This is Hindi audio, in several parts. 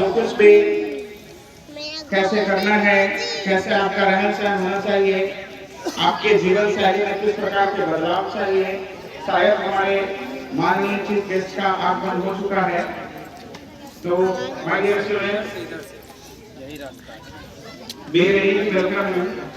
जो कुछ भी कैसे करना है, कैसे आपका रहन सहन होना चाहिए, आपके जीवन शैली में किस प्रकार के बदलाव चाहिए, शायद हमारे माननीय चीफ गेस्ट का आगमन हो चुका है। तो my dear students, very welcome.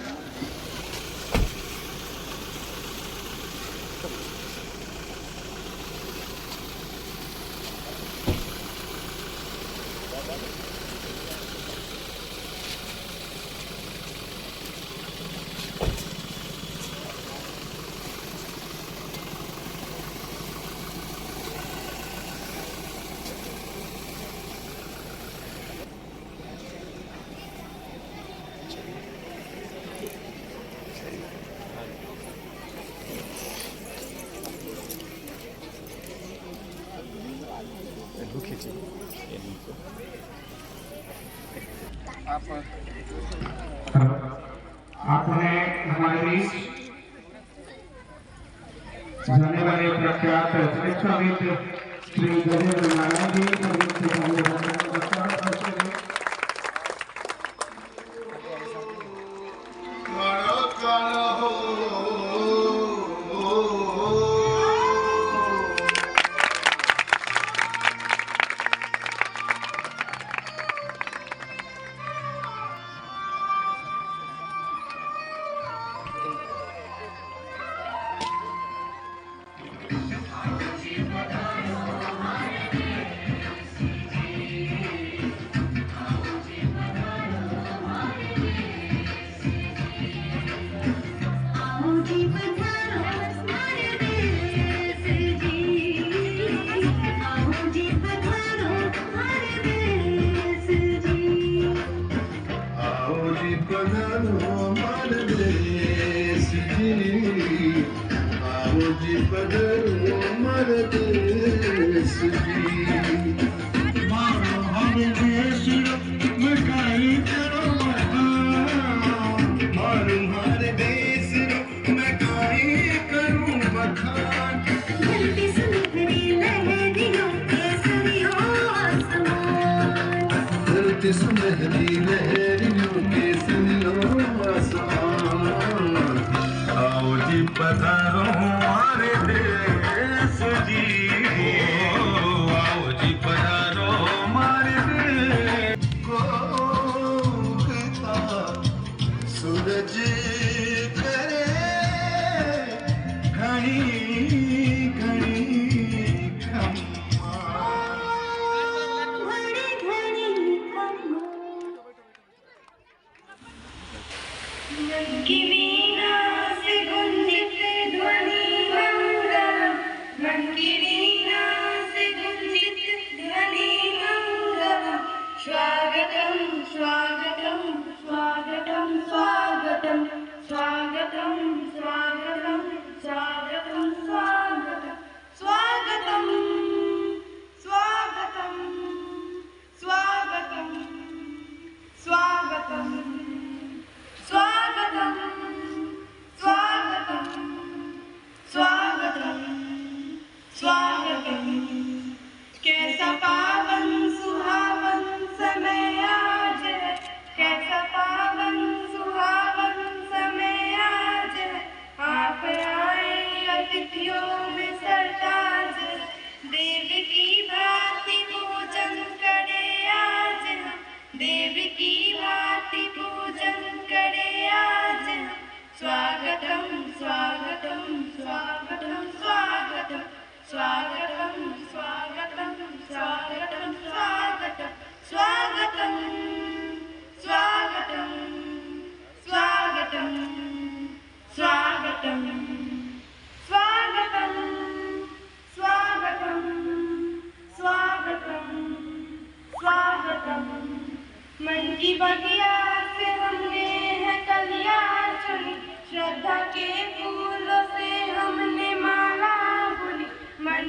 आपने हमारे बीच जाने वाले प्रख्यात शिक्षाविद श्री गजेंद्र नारायण जी सुनहरी लहरियों के सुनियो आसमान, आओ जी पधारो हमारे देश जी, आओ जी पधारो हमारे देश को उगता सूरज करे घड़ी मन की बगिया से हमने है कलिया चुनी, श्रद्धा के फूलों से हमने माला बुनी। मन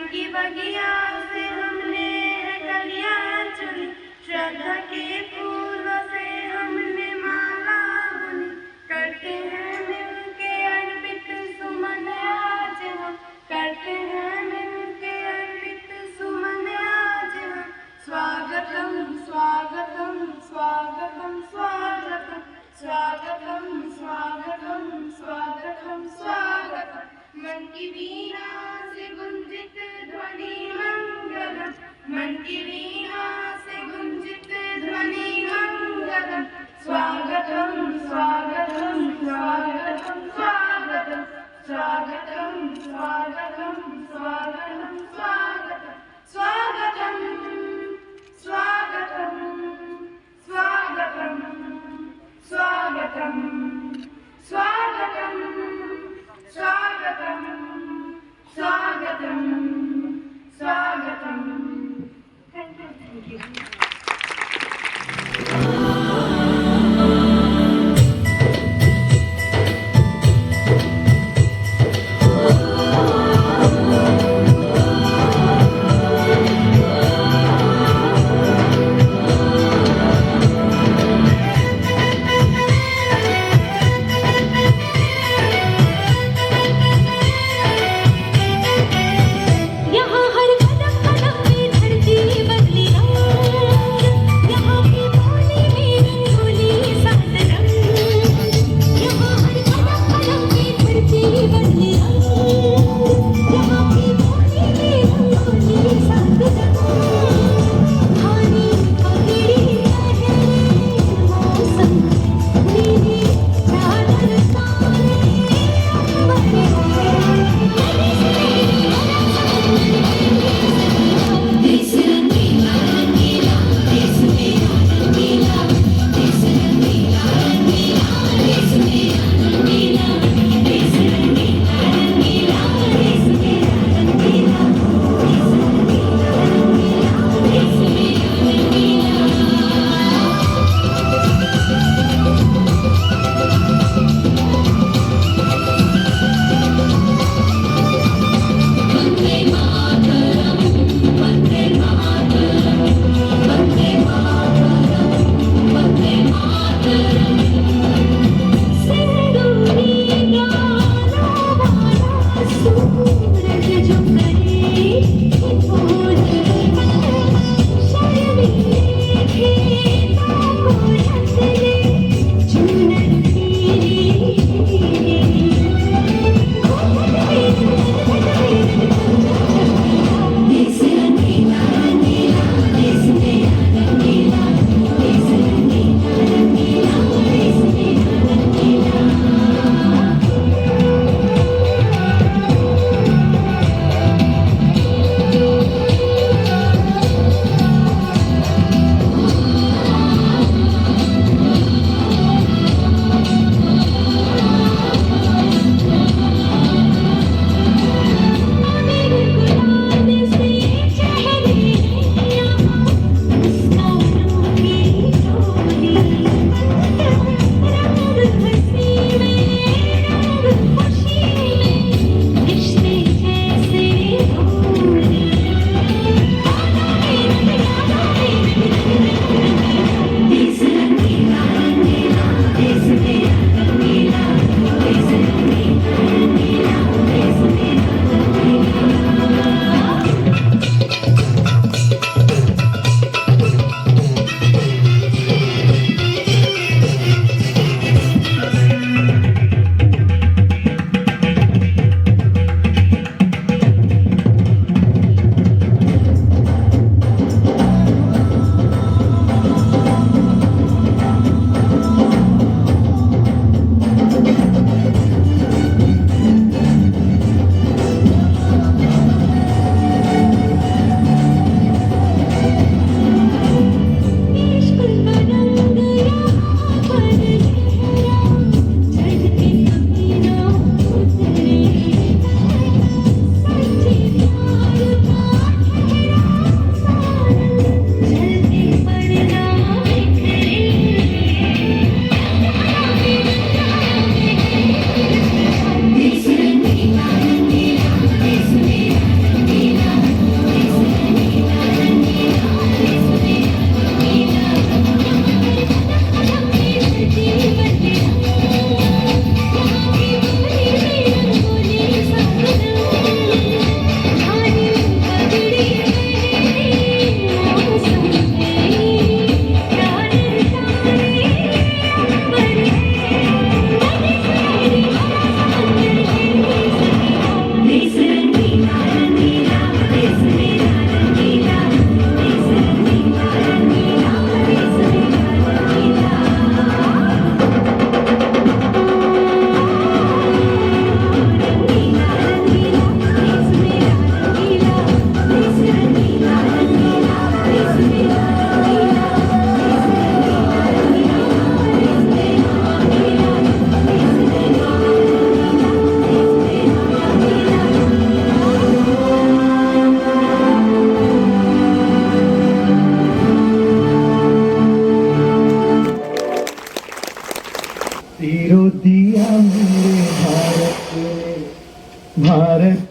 की वीणा से गुंजित ध्वनि मंगलम, मन की वीणा से गुंजित ध्वनि मंगलम। स्वागतम स्वागतम स्वागतम स्वागतम स्वागतम स्वागतम स्वागतम स्वागतम स्वागतम स्वागतम स्वागतम स्वागतम स्वागतम स्वागतम स्वागतम। Thank you.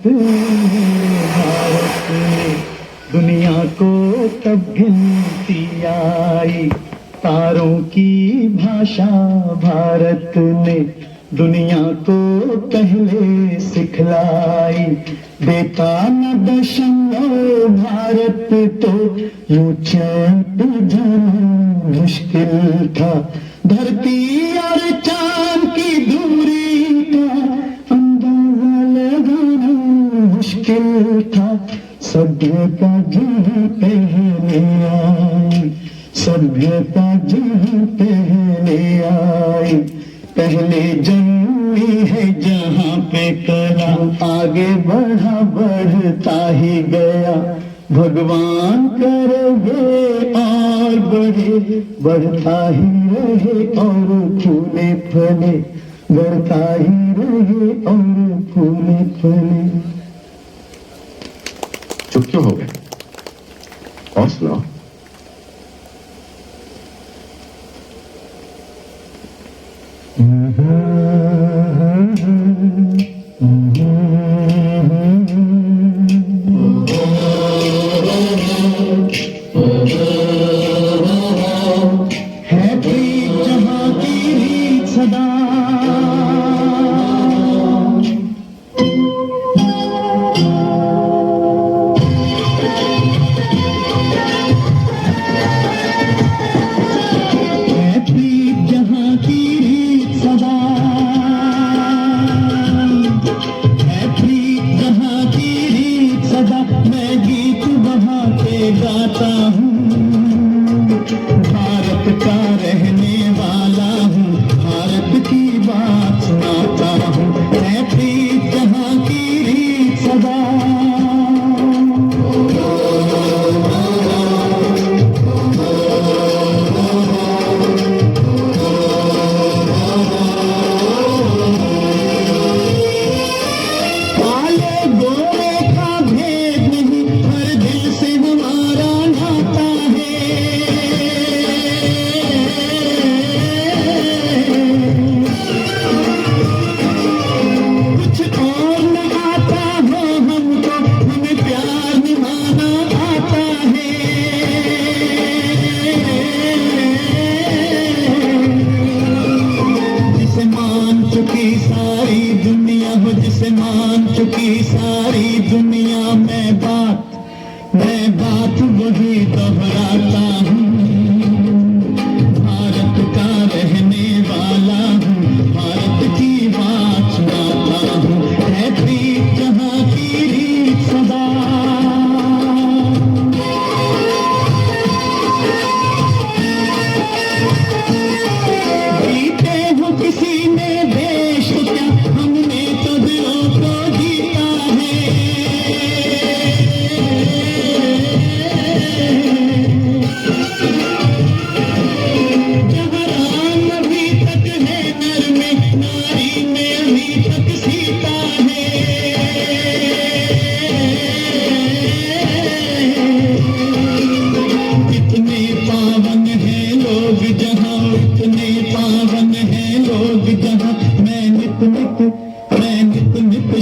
भारत दुनिया को तब गिनती आई, तारों की भाषा भारत ने दुनिया को पहले सिखलाई। देता न दशमलव भारत तो यूं चाँद जाना मुश्किल था, धरती और चांद की दूरी का अंदाजा लगाना मुश्किल था। सभ्यता जहाँ पहले आई, सभ्यता जहाँ पहले आई, पहले जन्मी है जहाँ पे कला, आगे बढ़ा बढ़ता ही गया, भगवान करोगे और बढ़े, बढ़ता ही रहे और फूले फले, बढ़ता ही रहे और फूले फले। चुप क्यों हो गए? और सुनाओ। है प्रीत जहाँ की रीत सदा, मैं बात वही दोहराता हूँ, भारत का रहने वाला हूँ, भारत की बात सुनाता हूँ। है प्रीत जहाँ की रीत सदा, जीते हो किसी ने देश को क्या, हमने तो दिलों को जीता है।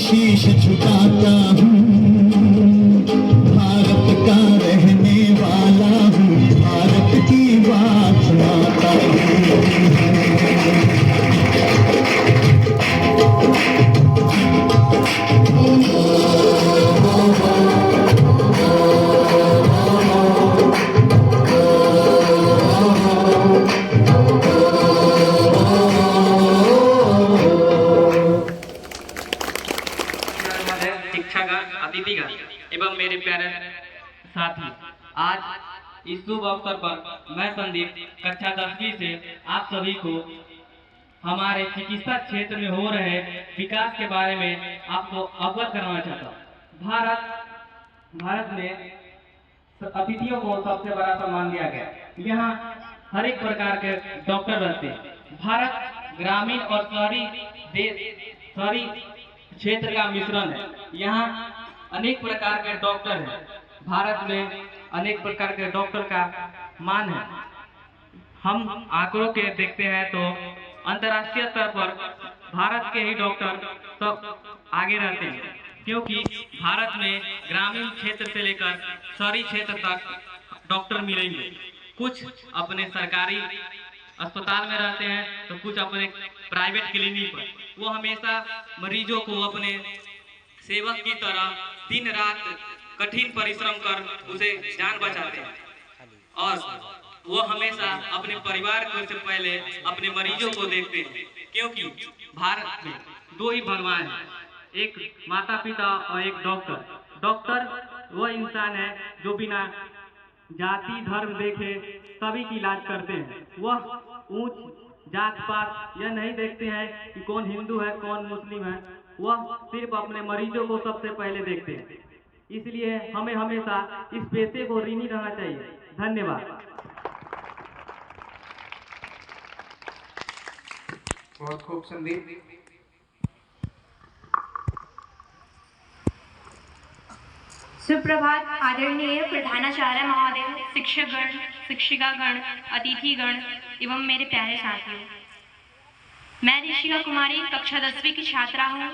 शीश झुकाता हूँ, भारत का रहने वाला हूँ, भारत की बात सुनाता अतिथिगण एवं मेरे प्यारे साथी, आज इस शुभ अवसर पर मैं संदीप कक्षा 10वीं से आप सभी को हमारे चिकित्सा क्षेत्र में हो रहे विकास के बारे में आपको अवगत कराना चाहता हूँ। भारत में अतिथियों को सबसे बड़ा सम्मान दिया गया। यहाँ हर एक प्रकार के डॉक्टर रहते हैं। भारत ग्रामीण और शहरी क्षेत्र का मिश्रण है। यहाँ अनेक प्रकार के डॉक्टर हैं। भारत में अनेक प्रकार के डॉक्टर का मान है। हम आंकड़ों के देखते हैं तो अंतर्राष्ट्रीय स्तर पर भारत के ही डॉक्टर सब आगे रहते हैं, क्योंकि भारत में ग्रामीण क्षेत्र से लेकर शहरी क्षेत्र तक डॉक्टर मिलेंगे। कुछ अपने सरकारी अस्पताल में रहते हैं तो कुछ अपने प्राइवेट क्लिनिक पर। वो हमेशा मरीजों को अपने सेवक की तरह दिन रात कठिन परिश्रम कर उसे जान बचाते हैं और वो हमेशा अपने परिवार को से पहले अपने मरीजों को देखते हैं, क्योंकि भारत में दो ही भगवान हैं, एक माता पिता और एक डॉक्टर। डॉक्टर वो इंसान है जो बिना जाति धर्म देखे सभी की इलाज करते हैं। वह ऊंच जात पात यह नहीं देखते हैं कि कौन हिंदू है कौन मुस्लिम है, वह सिर्फ अपने मरीजों को सबसे पहले देखते हैं। इसलिए हमें हमेशा इस पेशे को ऋणी रहना चाहिए। धन्यवाद। बहुत खूब संदीप। सुप्रभात आदरणीय प्रधानाचार्य महोदय, शिक्षकगण, शिक्षिकागण, अतिथिगण एवं मेरे प्यारे साथियों। मैं ऋषिका कुमारी कक्षा 10वीं की छात्रा हूँ।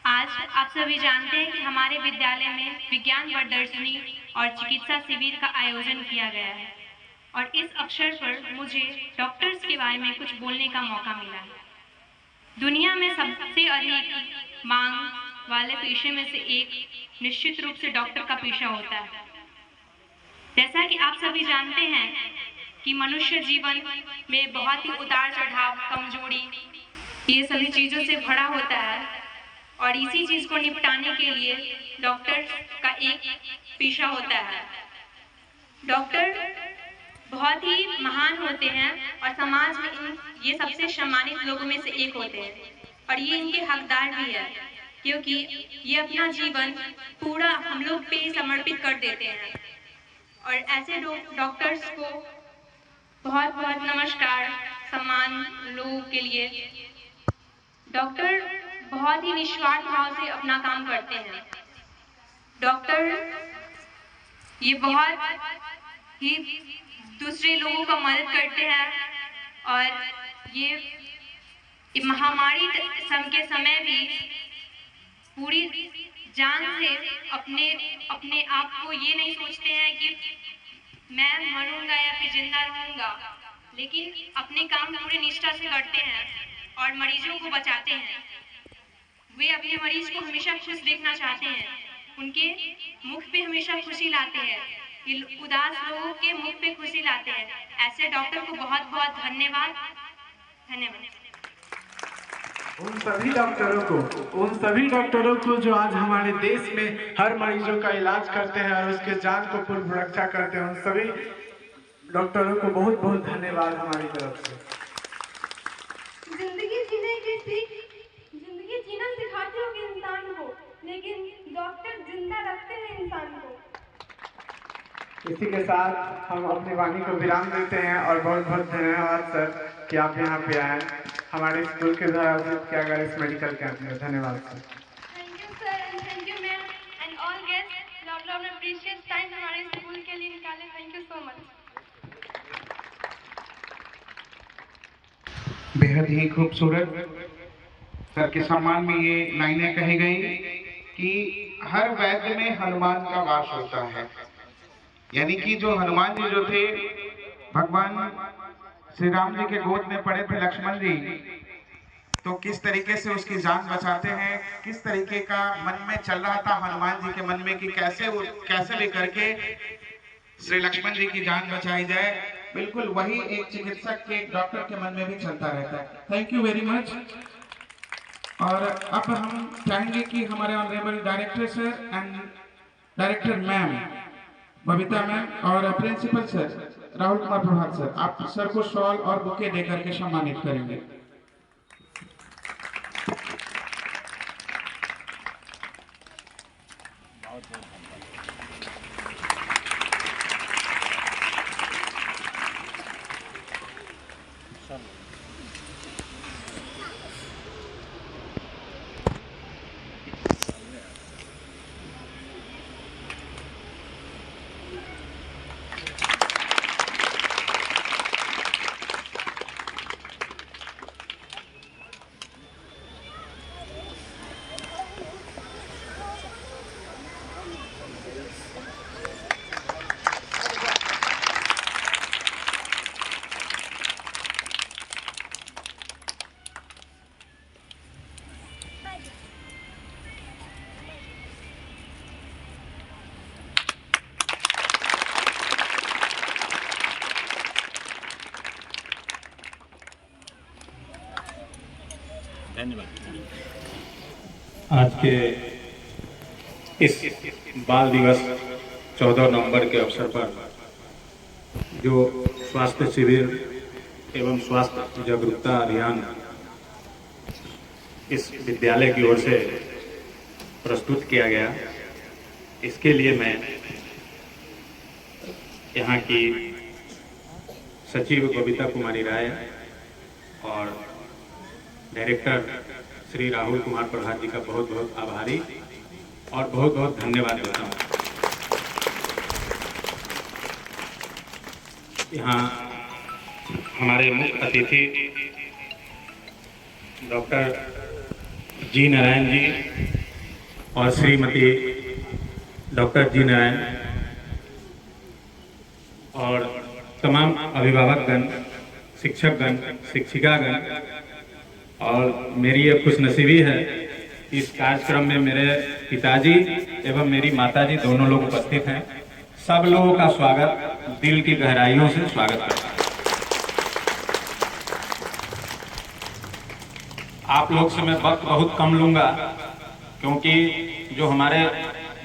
आज आप सभी जानते हैं कि हमारे विद्यालय में विज्ञान प्रदर्शनी और चिकित्सा शिविर का आयोजन किया गया है और इस अवसर पर मुझे डॉक्टर्स के बारे में कुछ बोलने का मौका मिला है। दुनिया में सबसे अधिक मांग वाले पेशे में से एक निश्चित रूप से डॉक्टर का पेशा होता है। जैसा कि आप सभी जानते हैं कि मनुष्य जीवन में बहुत ही उतार चढ़ाव, कमजोरी, ये सभी चीज़ों से भरा होता है और इसी चीज़ को निपटाने के लिए डॉक्टर का एक पेशा होता है। डॉक्टर बहुत ही महान होते हैं और समाज में ये सबसे सम्मानित लोगों में से एक होते हैं और ये इनके हकदार भी है, क्योंकि ये अपना जीवन पूरा हम लोग पे समर्पित कर देते हैं। और ऐसे डॉक्टर्स को बहुत बहुत नमस्कार, सम्मान लोगों के लिए। डॉक्टर बहुत ही निस्वार्थ भाव से अपना काम करते हैं। डॉक्टर ये बहुत ही दूसरे लोगों का मदद करते हैं और ये महामारी के समय भी पूरी जान से अपने आप को ये नहीं सोचते हैं कि मैं मरूंगा या फिर जिंदा रहूंगा, लेकिन अपने काम पूरी निष्ठा से करते हैं और मरीजों को बचाते हैं। वे अपने मरीज को हमेशा खुश देखना चाहते हैं, उनके मुख पे हमेशा खुशी लाते हैं, उदास लोगों के मुख पे खुशी लाते हैं। ऐसे डॉक्टर को बहुत बहुत धन्यवाद। उन सभी डॉक्टरों को जो आज हमारे देश में हर मरीजों का इलाज करते हैं और उसके जान को पूर्ण रक्षा करते हैं, उन सभी डॉक्टरों को बहुत बहुत धन्यवाद हमारी तरफ से। जिंदगी जीना सिखाते होंगे इंसान को, लेकिन डॉक्टर जिंदा रखते हैं इंसान को। इसी के साथ हम अपनी वाणी को विराम देते हैं और बहुत बहुत धन्यवाद सर कि आप यहाँ पे आए हमारे स्कूल के द्वारा आयोजित किया गया इस मेडिकल कैंप में। धन्यवाद sir. Thank you sir and thank you ma'am and all guest. आप लोगों ने प्रीशियस टाइम हमारे स्कूल के लिए निकाले। Thank you so much. बेहद ही खूबसूरत सर के सम्मान में ये लाइनें कही गई कि हर वैद्य में हनुमान का वास होता है। यानी कि जो हनुमान जी जो थे, भगवान श्री राम जी के गोद में पड़े थे लक्ष्मण जी, तो किस तरीके से उसकी जान बचाते हैं, किस तरीके का मन में चल रहा था हनुमान जी के मन में कि कैसे भी करके श्री लक्ष्मण जी की जान बचाई जाए, बिल्कुल वही एक चिकित्सक के, एक डॉक्टर के मन में भी चलता रहता है। Thank you very much. और अब हम चाहेंगे कि हमारे honourable director sir and director ma'am Babita ma'am और प्रिंसिपल सर राहुल कुमार प्रभात सर, आप सर को शॉल और बुके देकर के सम्मानित करेंगे। आज के इस बाल दिवस 14 नवंबर के अवसर पर जो स्वास्थ्य शिविर एवं स्वास्थ्य जागरूकता अभियान इस विद्यालय की ओर से प्रस्तुत किया गया, इसके लिए मैं यहाँ की सचिव बबीता कुमारी राय और डायरेक्टर श्री राहुल कुमार प्रभात जी का बहुत बहुत आभारी और बहुत बहुत धन्यवाद देता हूँ। यहाँ हमारे मुख्य अतिथि डॉक्टर जी नारायण जी और श्रीमती डॉक्टर जी नारायण और तमाम अभिभावकगण, शिक्षकगण, शिक्षिकागण, और मेरी ये खुशनसीबी है इस कार्यक्रम में मेरे पिताजी एवं मेरी माताजी दोनों लोग उपस्थित हैं। सब लोगों का स्वागत दिल की गहराइयों से स्वागत करता हूँ। आप लोग से मैं वक्त बहुत कम लूंगा क्योंकि जो हमारे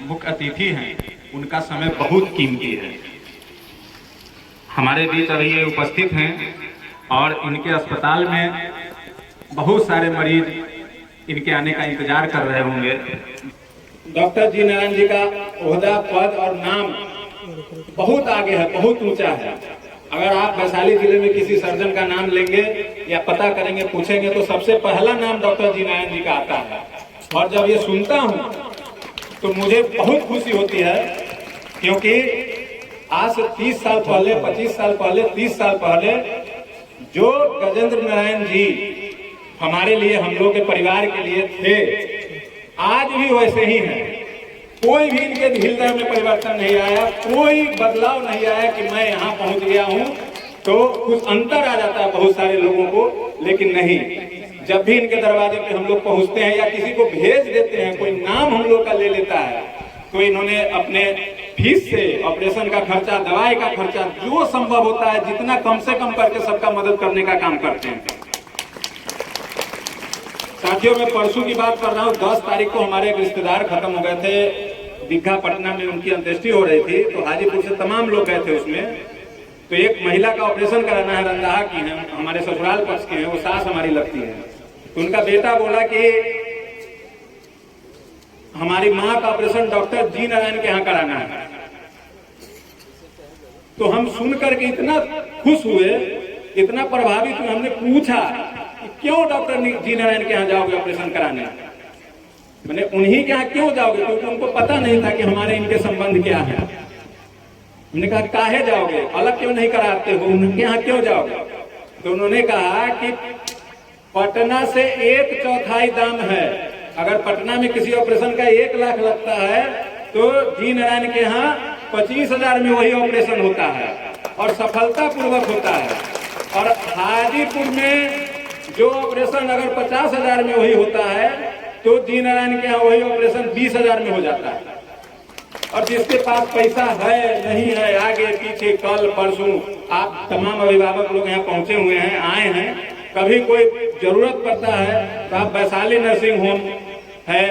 मुख्य अतिथि हैं उनका समय बहुत कीमती है। हमारे बीच अभी ये उपस्थित हैं और इनके अस्पताल में बहुत सारे मरीज इनके आने का इंतजार कर रहे होंगे। डॉक्टर जी नारायण जी का ओहदा, पद और नाम बहुत आगे है, बहुत ऊंचा है। अगर आप वैशाली जिले में किसी सर्जन का नाम लेंगे या पता करेंगे, पूछेंगे तो सबसे पहला नाम डॉक्टर जी नारायण जी का आता है। और जब ये सुनता हूँ तो मुझे बहुत खुशी होती है क्योंकि आज से 30 साल पहले, 25 साल पहले, 30 साल पहले जो गजेंद्र नारायण जी हमारे लिए, हम लोग के परिवार के लिए थे, आज भी वैसे ही हैं। कोई भी इनके हृदय में परिवर्तन नहीं आया, कोई बदलाव नहीं आया कि मैं यहाँ पहुँच गया हूँ तो कुछ अंतर आ जाता है बहुत सारे लोगों को, लेकिन नहीं। जब भी इनके दरवाजे पे हम लोग पहुँचते हैं या किसी को भेज देते हैं, कोई नाम हम लोग का ले लेता है, तो इन्होंने अपने फीस से ऑपरेशन का खर्चा, दवाई का खर्चा, जो संभव होता है जितना कम से कम करके सबका मदद करने का काम करते हैं। साथियों, मैं परसों की बात कर रहा हूँ। 10 तारीख को हमारे एक रिश्तेदार खत्म हो गए थे दीघा पटना में, उनकी अंत्येष्टि हो रही थी, तो हाजीपुर से तमाम लोग गए थे उसमें। तो एक महिला का ऑपरेशन कराना है, रंदाहा की है, हमारे ससुराल पक्ष के हैं, वो सास हमारी लगती है। तो उनका बेटा बोला कि हमारी माँ का ऑपरेशन डॉक्टर जी नारायण के यहाँ कराना है। तो हम सुनकर के इतना खुश हुए, इतना प्रभावित हुए, हमने पूछा कि क्यों डॉक्टर जी नारायण के यहाँ जाओगे ऑपरेशन कराने? मैंने उन्हीं के यहाँ क्यों जाओगे? क्योंकि उनको पता नहीं था कि हमारे इनके संबंध क्या है। हमने कहा काहे जाओगे, अलग क्यों नहीं कराते हो, उनके यहाँ क्यों जाओगे? तो उन्होंने कहा कि पटना से 1/4 दाम है। अगर पटना में किसी ऑपरेशन का 1 लाख लगता है तो जी नारायण के यहाँ 25,000 में वही ऑपरेशन होता है और सफलता पूर्वक होता है। और हाजीपुर में जो ऑपरेशन अगर 50,000 में वही होता है तो जी नारायण के यहाँ वही ऑपरेशन 20,000 में हो जाता है। और जिसके पास पैसा है, नहीं है, आगे पीछे, कल परसों आप तमाम अभिभावक लोग यहाँ पहुंचे हुए हैं, आए हैं, कभी कोई जरूरत पड़ता है तो आप वैशाली नर्सिंग होम है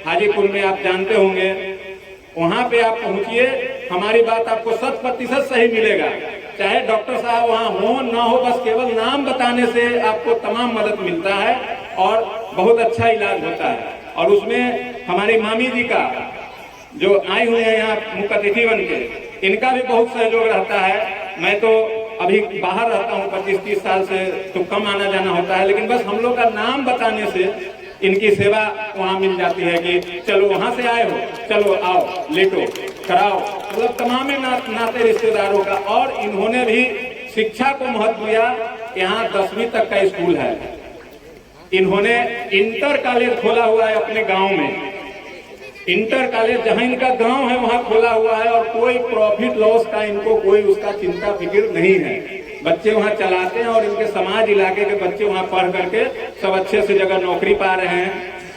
हाजीपुर में, आप जानते होंगे, वहां पे आप पहुंचिए। हमारी बात आपको 100% सही मिलेगा। चाहे डॉक्टर साहब वहां हो ना हो, बस केवल नाम बताने से आपको तमाम मदद मिलता है और बहुत अच्छा इलाज होता है। और उसमें हमारी मामी जी का जो आए हुए हैं यहाँ मुख्य अतिथि बन के, इनका भी बहुत सहयोग रहता है। मैं तो अभी बाहर रहता हूँ 25-30 साल से, तो कम आना जाना होता है, लेकिन बस हम लोग का नाम बताने से इनकी सेवा वहाँ मिल जाती है कि चलो वहाँ से आए हो, चलो आओ, लेटो, कराओ, मतलब तमाम नाते रिश्तेदारों का। और इन्होंने भी शिक्षा को महत्व दिया। यहाँ 10वीं तक का स्कूल है। इन्होंने इंटर कॉलेज खोला हुआ है अपने गाँव में। इंटर कॉलेज जहां इनका गांव है वहां खोला हुआ है और कोई प्रॉफिट लॉस का इनको कोई उसका चिंता फिक्र नहीं है। बच्चे वहां चलाते हैं और इनके समाज इलाके के बच्चे वहां पढ़ करके सब अच्छे से जगह नौकरी पा रहे हैं।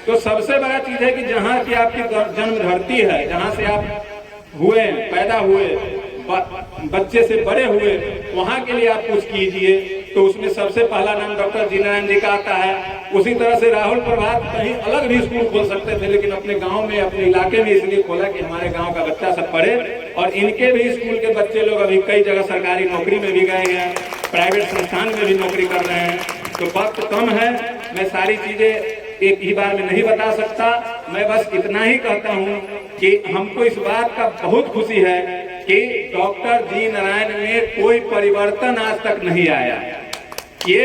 तो सबसे बड़ा चीज है कि जहाँ की आपकी जन्म धरती है, जहाँ से आप हुए, पैदा हुए, बच्चे से बड़े हुए, वहां के लिए आप कुछ कीजिए। तो उसमें सबसे पहला नाम डॉक्टर जी नारायण जी का आता है। उसी तरह से राहुल प्रभात कहीं अलग भी स्कूल खोल सकते थे, लेकिन अपने गांव में, अपने इलाके में इसलिए खोला कि हमारे गांव का बच्चा सब पढ़े। और इनके भी स्कूल के बच्चे लोग अभी कई जगह सरकारी नौकरी में भी गए हैं, प्राइवेट संस्थान में भी नौकरी कर रहे हैं। तो वक्त कम है, मैं सारी चीजें एक ही बार में नहीं बता सकता। मैं बस इतना ही कहता हूँ कि हमको इस बात का बहुत खुशी है कि डॉक्टर जी नारायण में कोई परिवर्तन आज तक नहीं आया। ये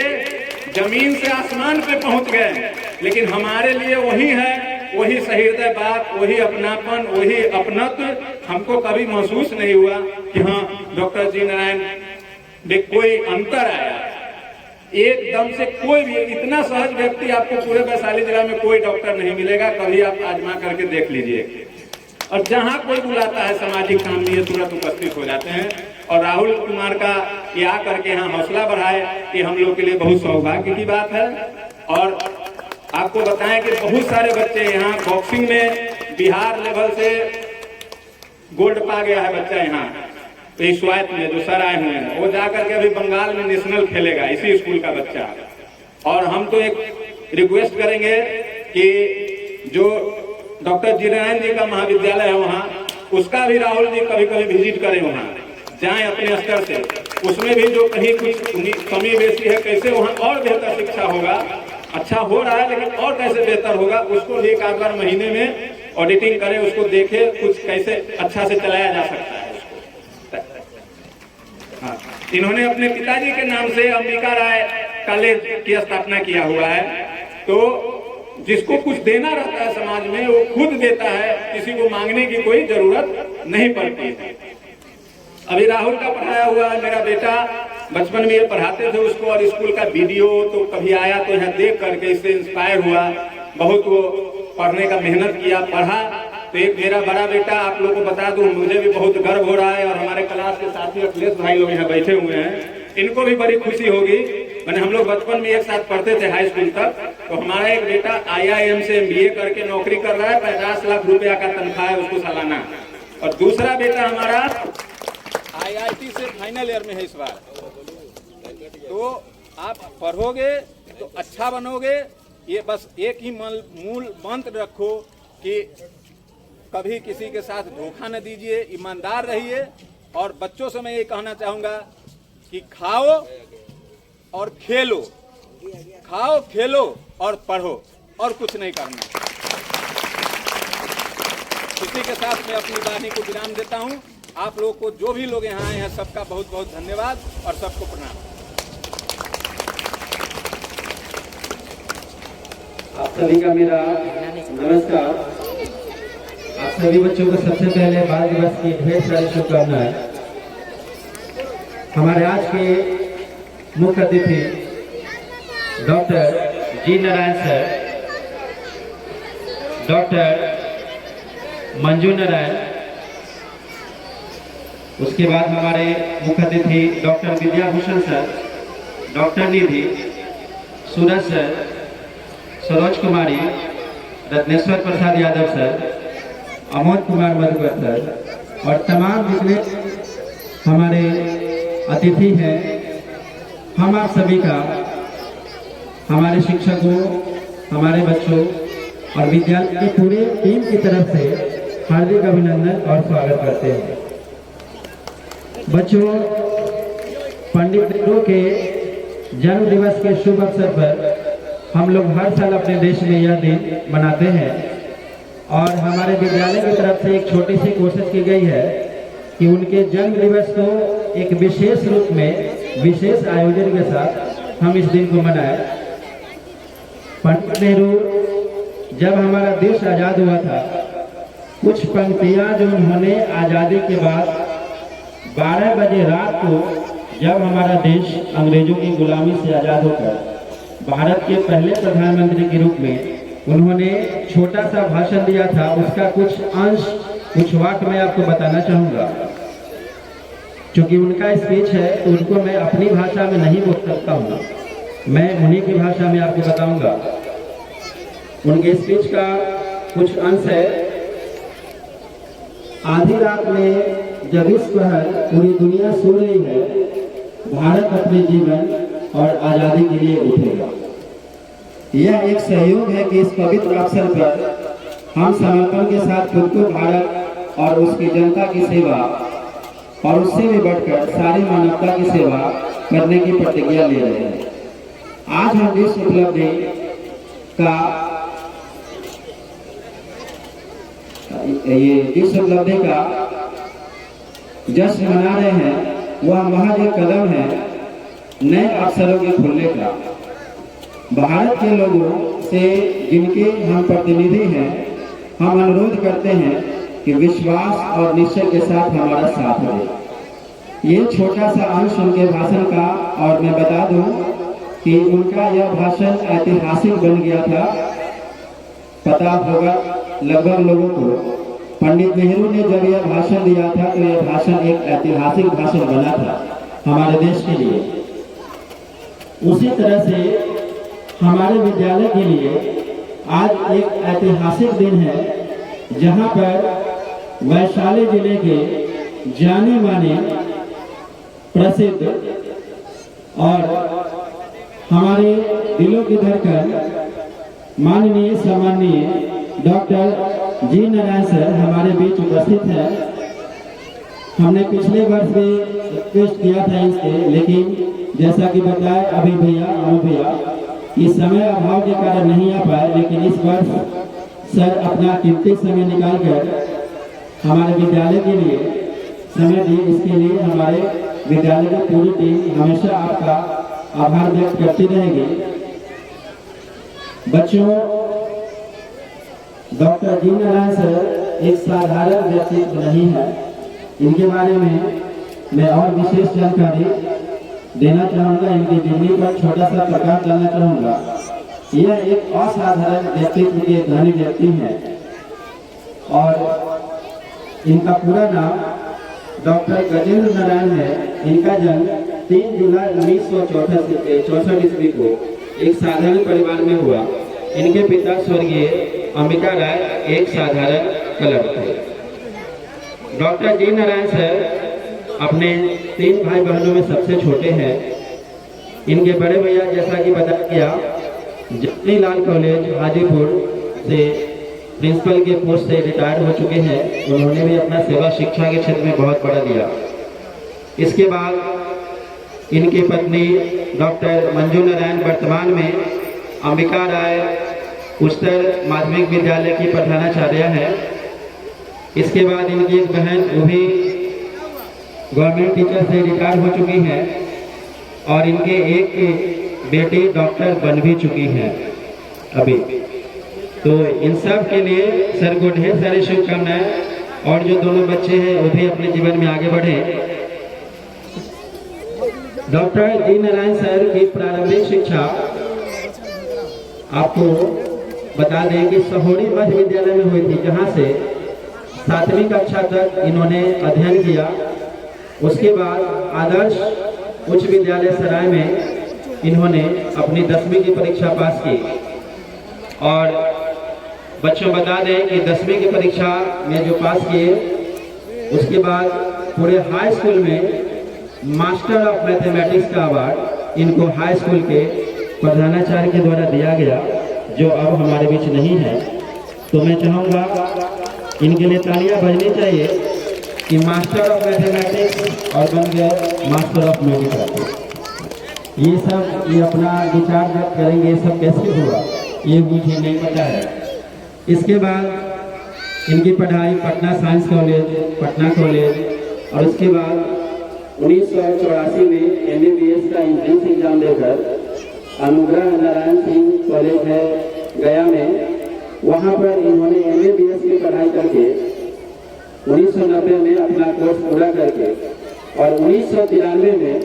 जमीन से आसमान पे पहुंच गए, लेकिन हमारे लिए वही है, वही सहृदय बात, वही अपनापन, वही अपनत्व हमको कभी महसूस नहीं हुआ कि हाँ डॉक्टर जी नारायण में कोई अंतर आया। एकदम से कोई भी इतना सहज व्यक्ति आपको पूरे वैशाली जिला में कोई डॉक्टर नहीं मिलेगा, कभी आप आजमा करके देख लीजिए। और जहां कोई बुलाता है सामाजिक काम लिए तुरंत उपस्थित हो जाते हैं। और राहुल कुमार का ये आकर के यहाँ हौसला बढ़ाए, ये हम लोग के लिए बहुत सौभाग्य की बात है। और आपको बताएं कि बहुत सारे बच्चे यहाँ बॉक्सिंग में बिहार लेवल से गोल्ड पा गया है बच्चा यहाँ इस स्वायत्त में, जो सर आए हुए हैं, वो जाकर के अभी बंगाल में नेशनल खेलेगा, इसी स्कूल का बच्चा। और हम तो एक रिक्वेस्ट करेंगे कि जो डॉक्टर जी नारायण जी का महाविद्यालय है वहाँ, उसका भी राहुल जी कभी कभी विजिट करें, वहाँ जाएं अपने स्तर से, उसमें भी जो कहीं कुछ कमी बेसी है, कैसे वहाँ और बेहतर शिक्षा होगा। अच्छा हो रहा है लेकिन और कैसे बेहतर होगा, उसको भी एक आध बार महीने में ऑडिटिंग करें, उसको देखें कुछ कैसे अच्छा से चलाया जा सकता है। हाँ, इन्होंने अपने पिताजी के नाम से अंबिका राय कॉलेज की स्थापना किया हुआ है। तो जिसको कुछ देना रहता है समाज में, वो खुद देता है, किसी को मांगने की कोई जरूरत नहीं पड़ती है। अभी राहुल का पढ़ाया हुआ मेरा बेटा, बचपन में ये पढ़ाते थे उसको, और स्कूल का वीडियो तो कभी आया तो यहाँ देख करके इससे इंस्पायर हुआ, बहुत वो पढ़ने का मेहनत किया, पढ़ा। तो एक मेरा बड़ा बेटा, आप लोगों को बता दूं, मुझे भी बहुत गर्व हो रहा है, और हमारे क्लास के साथी अखिलेश भाई लोग यहाँ बैठे हुए हैं, इनको भी बड़ी खुशी होगी। मैंने हम लोग बचपन में एक साथ पढ़ते थे हाई स्कूल तक। तो हमारा एक बेटा IIM से MBA करके नौकरी कर रहा है, 50 लाख रुपया का तनख्वाह है उसको सालाना। और दूसरा बेटा हमारा IIT से फाइनल ईयर में है इस बार। तो आप पढ़ोगे तो अच्छा बनोगे, ये बस एक ही मूल मंत्र रखो कि कभी किसी के साथ धोखा न दीजिए, ईमानदार रहिए। और बच्चों से मैं ये कहना चाहूंगा कि खाओ और खेलो, खाओ खेलो और पढ़ो, और कुछ नहीं करना। इसी के साथ मैं अपनी वाणी को विराम देता हूं। आप लोगों को, जो भी लोग यहाँ आए हैं, सबका बहुत बहुत धन्यवाद और सबको प्रणाम। आप सभी का मेरा नमस्कार। आप सभी बच्चों को सबसे पहले बाल दिवस की ढेर सारी शुभकामनाएं। हमारे आज के मुख्य अतिथि doctor G Narayan sir, doctor Manju Narayan, उसके बाद हमारे मुख्य अतिथि डॉक्टर विद्याभूषण सर, डॉक्टर निधि, सूरज सर, सरोज कुमारी, रत्नेश्वर प्रसाद यादव सर, अमोद कुमार मधुकर सर, और तमाम जितने हमारे अतिथि हैं, हम आप सभी का, हमारे शिक्षकों, हमारे बच्चों और विद्यालय की पूरी टीम की तरफ से हार्दिक अभिनंदन और स्वागत करते हैं। बच्चों, पंडित नेहरू के जन्म दिवस के शुभ अवसर पर हम लोग हर साल अपने देश में यह दिन मनाते हैं, और हमारे विद्यालय की तरफ से एक छोटी सी कोशिश की गई है कि उनके जन्म दिवस को एक विशेष रूप में, विशेष आयोजन के साथ हम इस दिन को मनाएं। पंडित नेहरू जब हमारा देश आज़ाद हुआ था, कुछ पंक्तियां जो उन्होंने आज़ादी के बाद 12 बजे रात को, जब हमारा देश अंग्रेजों की गुलामी से आज़ाद होकर भारत के पहले प्रधानमंत्री के रूप में उन्होंने छोटा सा भाषण दिया था, उसका कुछ अंश, कुछ वाक्य मैं आपको बताना चाहूँगा। क्योंकि उनका स्पीच है तो उनको मैं अपनी भाषा में नहीं बोल सकता हूँ, मैं उन्हीं की भाषा में आपको बताऊँगा। उनके स्पीच का कुछ अंश है। आधी रात में जब इस पहर पूरी दुनिया सो रही है, भारत अपने जीवन और आज़ादी के लिए उठेगा। यह एक सहयोग है कि इस पवित्र अवसर पर हम समर्पण के साथ खुद को भारत और उसकी जनता की सेवा और उससे भी बढ़कर सारी मानवता की सेवा करने की प्रतिज्ञा ले रहे हैं। आज हम जिस उपलब्धि का जश्न मना रहे हैं वह महज एक कदम है नए अवसरों के खुलने का। भारत के लोगों से जिनके हम प्रतिनिधि हैं, हम अनुरोध करते हैं कि विश्वास और निश्चय के साथ हमारा साथ दें। ये छोटा सा अंश उनके भाषण का, और मैं बता दूं कि उनका यह भाषण ऐतिहासिक बन गया था। पता होगा लगभग लोगों को, पंडित नेहरू ने जब यह भाषण दिया था तो यह भाषण एक ऐतिहासिक भाषण बना था हमारे देश के लिए। उसी तरह से हमारे विद्यालय के लिए आज एक ऐतिहासिक दिन है जहां पर वैशाली जिले के जाने माने प्रसिद्ध और हमारे दिलों की धड़कन माननीय सम्माननीय डॉक्टर जी नारायण सर हमारे बीच उपस्थित हैं। हमने पिछले वर्ष भी रिक्वेस्ट किया था इससे, लेकिन जैसा कि बताया अभी भैया अनु भैया, इस समय अभाव के कारण नहीं आ पाए, लेकिन इस वर्ष सर अपना कीमती समय निकालकर हमारे विद्यालय के लिए समय दिए। इसके लिए हमारे विद्यालय की पूरी टीम हमेशा आपका आभार व्यक्त करती रहेगी। बच्चों, डॉक्टर जी नारायण सर एक साधारण व्यक्तित्व नहीं है। इनके बारे में मैं और विशेष जानकारी देना चाहूँगा, इनकी जीवनी पर छोटा सा प्रकाश डालना चाहूँगा। यह एक असाधारण व्यक्तित्व के धनी व्यक्ति हैं और इनका पूरा नाम डॉक्टर गजेंद्र नारायण है। इनका जन्म 3 जुलाई 1964 ईस्वी को एक साधारण परिवार में हुआ। इनके पिता स्वर्गीय अंबिका राय एक साधारण क्लर्क थे। डॉक्टर जी नारायण सर अपने 3 भाई बहनों में सबसे छोटे हैं। इनके बड़े भैया जैसा कि बताया गया जवाहर लाल कॉलेज हाजीपुर से प्रिंसिपल के पोस्ट से रिटायर हो चुके हैं। उन्होंने भी अपना सेवा शिक्षा के क्षेत्र में बहुत बड़ा दिया। इसके बाद इनकी पत्नी डॉक्टर मंजू नारायण वर्तमान में अंबिका राय उच्चतर माध्यमिक विद्यालय की प्रधानाचार्य है। इसके बाद इनकी एक बहन वो भी गवर्नमेंट टीचर से रिटायर हो चुकी हैं और इनके एक बेटी डॉक्टर बन भी चुकी हैं अभी। तो इन सब के लिए सर को ढेर सारी शुभकामनाएं और जो दोनों बच्चे हैं वो भी अपने जीवन में आगे बढ़े। डॉक्टर जी नारायण सर की प्रारंभिक शिक्षा आपको बता दें कि सहोड़ी मध्य विद्यालय में हुई थी, जहां से 7वीं कक्षा तक इन्होंने अध्ययन किया। उसके बाद आदर्श उच्च विद्यालय सराय में इन्होंने अपनी 10वीं की परीक्षा पास की। और बच्चों बता दें कि 10वीं की परीक्षा में जो पास किए, उसके बाद पूरे हाई स्कूल में मास्टर ऑफ मैथमेटिक्स का अवार्ड इनको हाई स्कूल के प्रधानाचार्य के द्वारा दिया गया, जो अब हमारे बीच नहीं है। तो मैं चाहूँगा इनके लिए तालियां बजनी चाहिए कि मास्टर ऑफ मैथमेटिक्स और बन गए मास्टर ऑफ मेडिकल। ये अपना विचार व्यक्त करेंगे, ये सब कैसे हुआ ये मुझे नहीं पता है। इसके बाद इनकी पढ़ाई Patna science college, Patna college, और उसके बाद 1984 में MBBS का एंट्रेंस एग्जाम देकर अनुग्रह नारायण सिंह कॉलेज है गया में, वहाँ पर इन्होंने MBBS की पढ़ाई करके 1990 में अपना कोर्स पूरा करके और 1993 में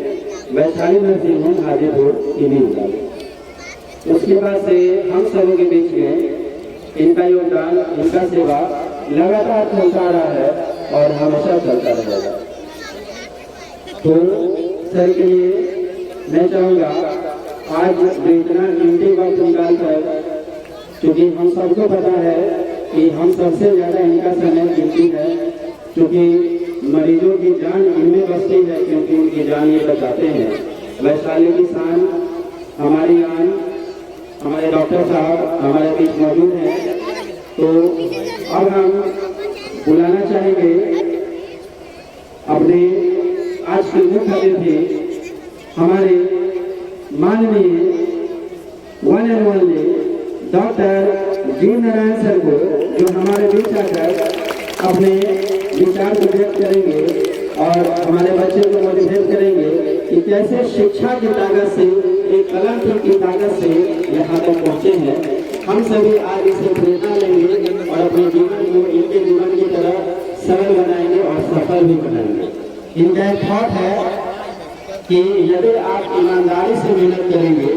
वैशाली नर्सिंग होम हाजीपुर निकाले। उसके बाद से हम सबों के बीच में इनका योगदान, इनका सेवा लगातार चलता रहा है और हमेशा चलता रहेगा। तो सर के लिए मैं चाहूँगा आज इतना कीमती वक्त निकाल कर, क्योंकि हम सबको पता है कि हम सबसे ज़्यादा इनका समय कीमती है, क्योंकि मरीजों की जान इनमें बसती है, क्योंकि उनकी जान ये बचाते हैं। वैशाली की शान, हमारी आन, हमारे डॉक्टर साहब हमारे बीच मौजूद हैं। तो अब हम बुलाना चाहेंगे अपने आज के मुख्य अतिथि हमारे माननीय one and only doctor G Narayan sir को, जो हमारे बीच आकर अपने विचार को व्यक्त करेंगे और हमारे बच्चे को मोटिवेट करेंगे कि कैसे शिक्षा की ताकत से, एक कलम की ताकत से यहाँ तक पहुँचे हैं। हम सभी आज इसे प्रेरणा लेंगे और अपने जीवन को इनके जीवन की तरह सरल बनाएंगे और सफल भी बनाएंगे। इनका एक थॉट है कि यदि आप ईमानदारी से मेहनत करेंगे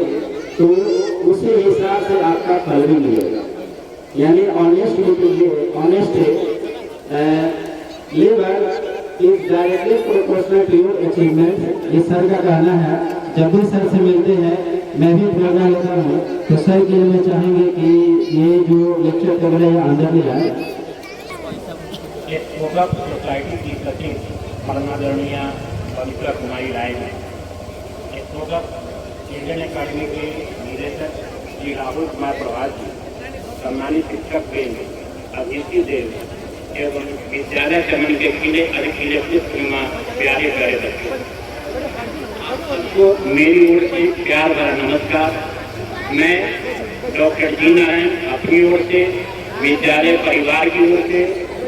तो उसी हिसाब से आपका फल भी मिलेगा। यानी honest labour is directly proportional to your achievement. ये सर का कहना है। जब भी सर से मिलते हैं मैं भी प्रेरणा लेता हूँ, तो सर के लिए मैं चाहेंगे कि ये जो लेक्चर कर रहे हैं अंदर ले जाए। सोसाइटी की सचिव परमादरणीय पवित्र कुमारी राय है। इंडियन अकादमी के निदेशक श्री राहुल कुमार प्रभात जी, सम्मानित शिक्षक के अतिथि देव एवं विद्यालय चमन के किले प्यारे प्यारे बच्चों, आपको मेरी ओर से प्यार भरा नमस्कार। मैं डॉक्टर जी नारायण अपनी ओर से, विद्यालय परिवार की ओर से,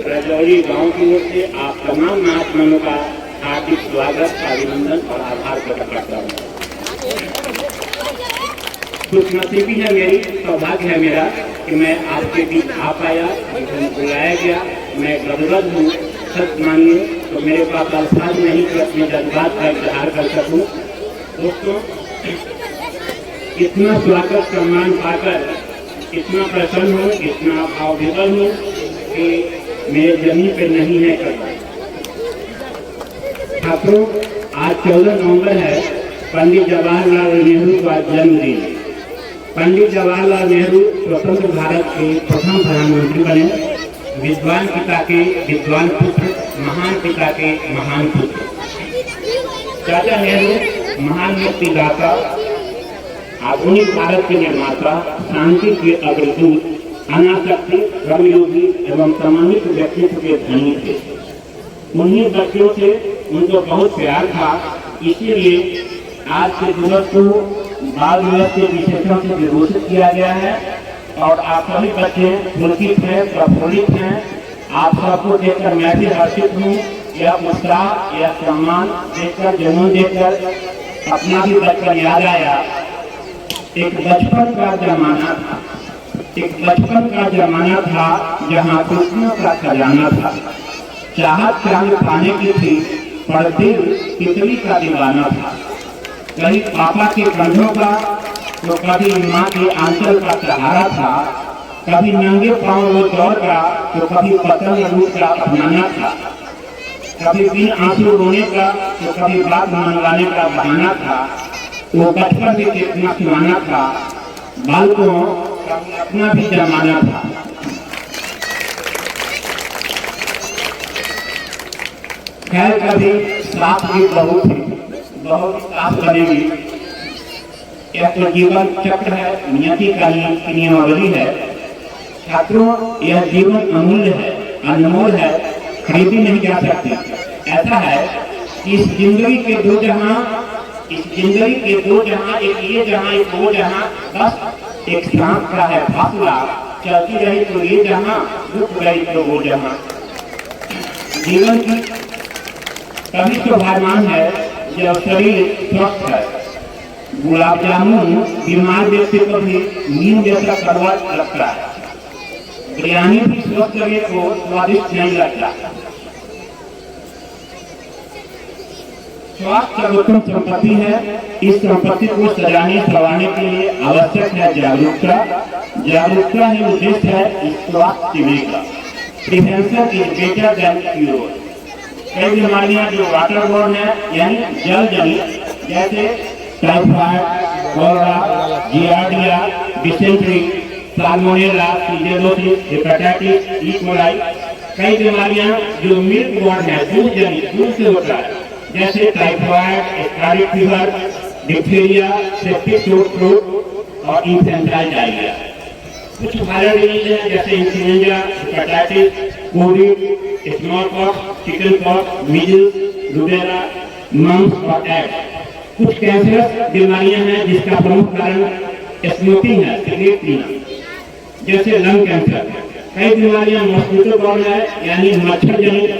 रजौली गांव की ओर से आप तमाम महात्माओं का हार्दिक स्वागत, अभिनंदन और आभार प्रकट करता हूँ। खुशनसीबी है मेरी, सौभाग्य है मेरा कि मैं आपके बीच आ पाया, मुझे बुलाया गया। मैं गदगद हूँ, सच मानिए तो मेरे पास अल्फाज नहीं कि अपने जज्बात का इजहार कर सकूँ। दोस्तों, इतना स्वागत सम्मान पाकर इतना प्रसन्न हूँ, इतना भावविभल हूँ कि मेरे जमीन पे नहीं है करना। छात्रों, आज 14 नवंबर है, पंडित जवाहरलाल नेहरू का जन्मदिन। पंडित जवाहरलाल नेहरू स्वतंत्र भारत के प्रथम प्रधानमंत्री बने। विद्वान पिता के विद्वान पुत्र, महान पिता के महान पुत्र। चाचा नेहरू महान मुक्तिदाता, आधुनिक भारत के निर्माता, शांति के अग्रदूत, अनासक्ति, कर्मयोगी एवं सम्मानित व्यक्तित्व के धनी थे। उन्हीं बच्चों से उनको बहुत प्यार था, इसीलिए आज के दिवस को बाल दिवस के विशेषण से विभूषित किया गया है। और आप सभी बच्चे पुलकित हैं, प्रफुल्लित हैं। आप सबको देखकर मैं भी हर्षित हूँ। यह उत्साह, यह सम्मान देखकर, जुनून देखकर अपना भी बचपन याद आया। एक बचपन का जमाना था, एक बचपन का जमाना था जहाँ खुशियों का खजाना था। चाहत चांद पाने की थी, पर दिल तितली का दीवाना था। कहीं पापा के कंधों का तो कभी माँ के आंचल का सहारा था। कभी नंगे पांव वो दौड़ता तो कभी पतंग रूप का अपनाना था। कभी बिन आंसू रोने का तो कभी बात मनवाने का बहाना था। वो बचपन भी कितना सुहाना था, बालकों का अपना भी जमाना था। खैर कभी साथ भी बहुत थी, बहुत साथ बनेगी। यह तो जीवन चक्र है, नियति का नियमावली है। छात्रों, यह जीवन अमूल्य है, अनमोल है, खरीदी नहीं जा सकती। ऐसा है कि इस जिंदगी के दो जहां, एक ये जहां, एक वो जहां, बस एक सांस का है फासला। चलती रही तो ये जहां, रुक गई तो वो जहां। जीवन की कभी शोभामान है जब शरीर स्वस्थ है। गुलाब जामुन बीमार व्यक्ति को भी नींद जैसा कड़वा लगता है। बिरयानी भी स्वस्थ शरीर को स्वादिष्ट नहीं लगता। स्वास्थ्य सर्वोत्तम संपत्ति है। इस संपत्ति को सजाने संवारने के लिए आवश्यक है जागरूकता। जागरूकता ही उद्देश्य है इस स्वास्थ्य जीवन का। Prevention is better than cure. कई बीमारियां जो वाटरबोर्न है, यानी जल जनित, जैसे typhoid, cholera, giardia, dysentery, salmonella, सीज़ेरोसिस, हेपेटाइटिस, ई कोलाई। कई बीमारियां जो मिल्क बॉर्न है, दूध जनित, दूध से होता है, जैसे typhoid, scarlet fever, diphtheria, septic throat और इन्फेंटाइल डायरिया। कुछ वायरल डिजीज है जैसे influenza, hepatitis, Covid, small pox, chicken pox, measles, rubella, mumps और एड्स। कुछ कैंसरस बीमारियां हैं जिसका प्रमुख कारण स्मोकिंग है, सिगरेट पीना, जैसे लंग कैंसर। कई बीमारियां मॉस्किटो बॉर्न है यानी मच्छर जनित,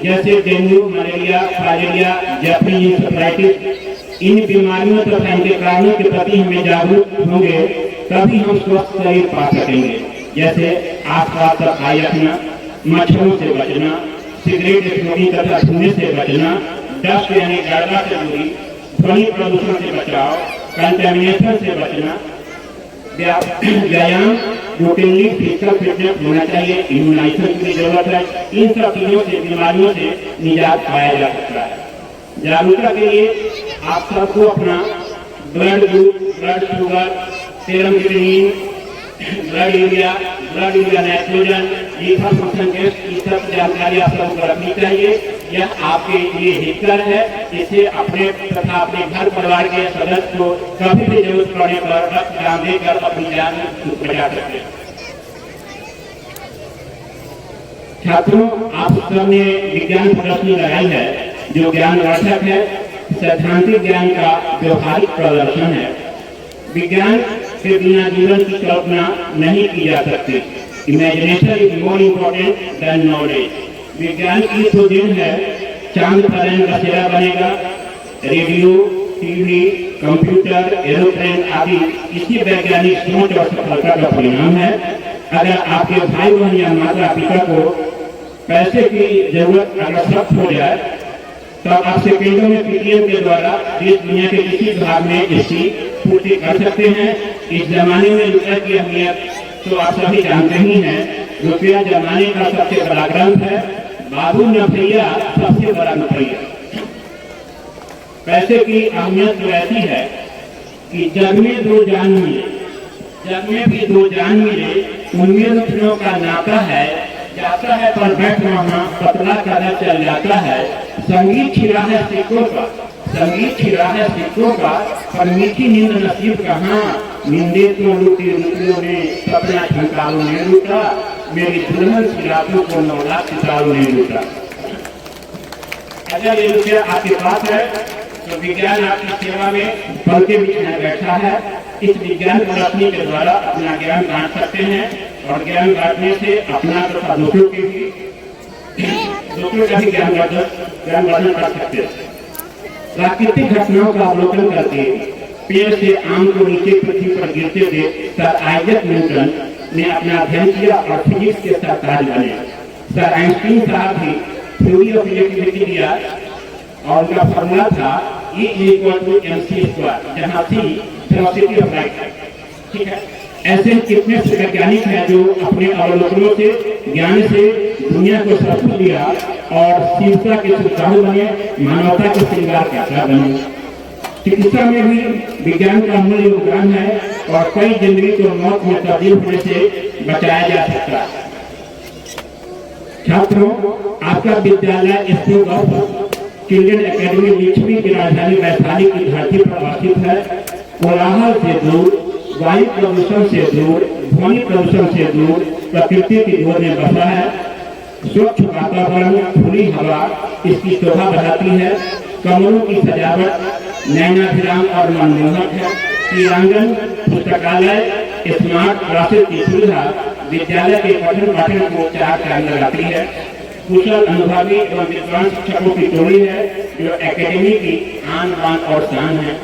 जैसे dengue, malaria, filaria, Japanese encephalitis. इन बीमारियों तथा इनके कारणों के प्रति हमें जागरूक होंगे तभी हम स्वस्थ शरीर पा सकेंगे, जैसे आसपास सफाई रखना, मच्छरों से बचना, सिगरेट स्मोकिंग तथा धुएं से बचना, डस्ट यानी गर्दा से दूरी, ध्वनि प्रदूषण से बचाव, कंटेमिनेशन से बचना, व्यायाम, रूटीनली फिजिकल फिटनेस होना चाहिए, इम्यूनाइजेशन की जरूरत है। इन सब चीजों से, बीमारियों से निजात पाया जा सकता है। जागरूकता के लिए आप सबको अपना blood group, blood sugar, serum creatinine, blood urea nitrogen, liver function test, ये सब जानकारी आप सबको रखनी चाहिए। यह आपके लिए हितकर है। इसे अपने तथा अपने घर परिवार के सदस्य को कभी भी जरूरत पड़ने पर रक्तदान देकर अपनी जान बचा सकते हैं। छात्रों, आप सबने विज्ञान प्रदर्शनी लगाई है जो ज्ञानवर्धक है, सैद्धांतिक ज्ञान का व्यवहारिक प्रदर्शन है। विज्ञान के बिना जीवन की कल्पना नहीं की जा सकती। Imagination is more important then knowledge. विज्ञान की तो दिन है, चांद पर का सिरा बनेगा, रेडियो, टीवी, कंप्यूटर, एरोप्लेन आदि इसी वैज्ञानिक सोच और सफलता का परिणाम है। अगर आपके भाई बहन या माता पिता को पैसे की जरूरत अगर सख्त हो जाए तो आप सेकेंडों में पीटीएम के द्वारा देश दुनिया के किसी भाग में इसकी पूर्ति कर सकते हैं। इस जमाने में रुपये की अहमियत तो आप सभी जानते ही हैं। रुपया जमाने का सबसे बड़ा ग्रंथ है। बाबू नफैया सबसे बड़ा नफैया। पैसे की अहमियत तो ऐसी है कि जग में दो जान मिले, जग में भी दो जान मिले, उनमें रुपयों का नाता है। जाता है पर बैठ वहाँ पतला कदर चल जाता है। संगीत छिड़ा है सिक्कों का, संगीत छिड़ा है सिक्कों का, पर मीठी नींद नसीब कहाँ। नींदे तो लूटी रुपयों ने, सपना झंकारों ने लूटा, मेरी दुल्हन सिरातों को 9 लाख सितारों ने लूटा। अगर ये रुपया आपके पास है तो विज्ञान आपकी सेवा में पल के बीच में बैठा है। इस विज्ञान प्रदर्शनी के द्वारा अपना ज्ञान बांट सकते हैं और ज्ञान बांटने से अपना तथा दूसरों का भी ज्ञान वर्धन कर सकते हैं। प्राकृतिक घटनाओं का अवलोकन करके पेड़ से आम को नीचे पृथ्वी पर गिरते देख सर आइजैक न्यूटन ने अपना अध्ययन किया और फिजिक्स के सरताज बने। सर आइंस्टीन साहब भी थ्योरी ऑफ रिलेटिविटी दिया और उनका फॉर्मूला था E=mc², जहाँ C वेलोसिटी ऑफ लाइट है। ठीक है, ऐसे कितने वैज्ञानिक हैं जो अपने अवलोकनों से, ज्ञान से दुनिया को सब कुछ दिया और शिवता के सुधार बने, मानवता के श्रृंगार का बने। चिकित्सा में भी विज्ञान का मूल योगदान है और कई जिंदगी को मौत में तब्दील होने से बचाया जा सकता है। छात्रों, आपका विद्यालय school of children academy Licchavi की राजधानी वैशाली की धरती पर स्थित है। कोलाहल से दूर, वायु प्रदूषण से दूर, ध्वनि प्रदूषण से दूर प्रकृति की गोद में बसा है। स्वच्छ वातावरण, खुली हवा इसकी शोभा बढ़ाती है। कमरों की सजावट नैनाभिराम और मनमोहक है। क्रीड़ांगन, पुस्तकालय, स्मार्ट क्लासेस की सुविधा विद्यालय के पठन पाठन को चार चांद लगाती है। कुशल, अनुभवी एवं विद्वान शिक्षकों की टोली है जो एकेडमी की आन बान और शान है।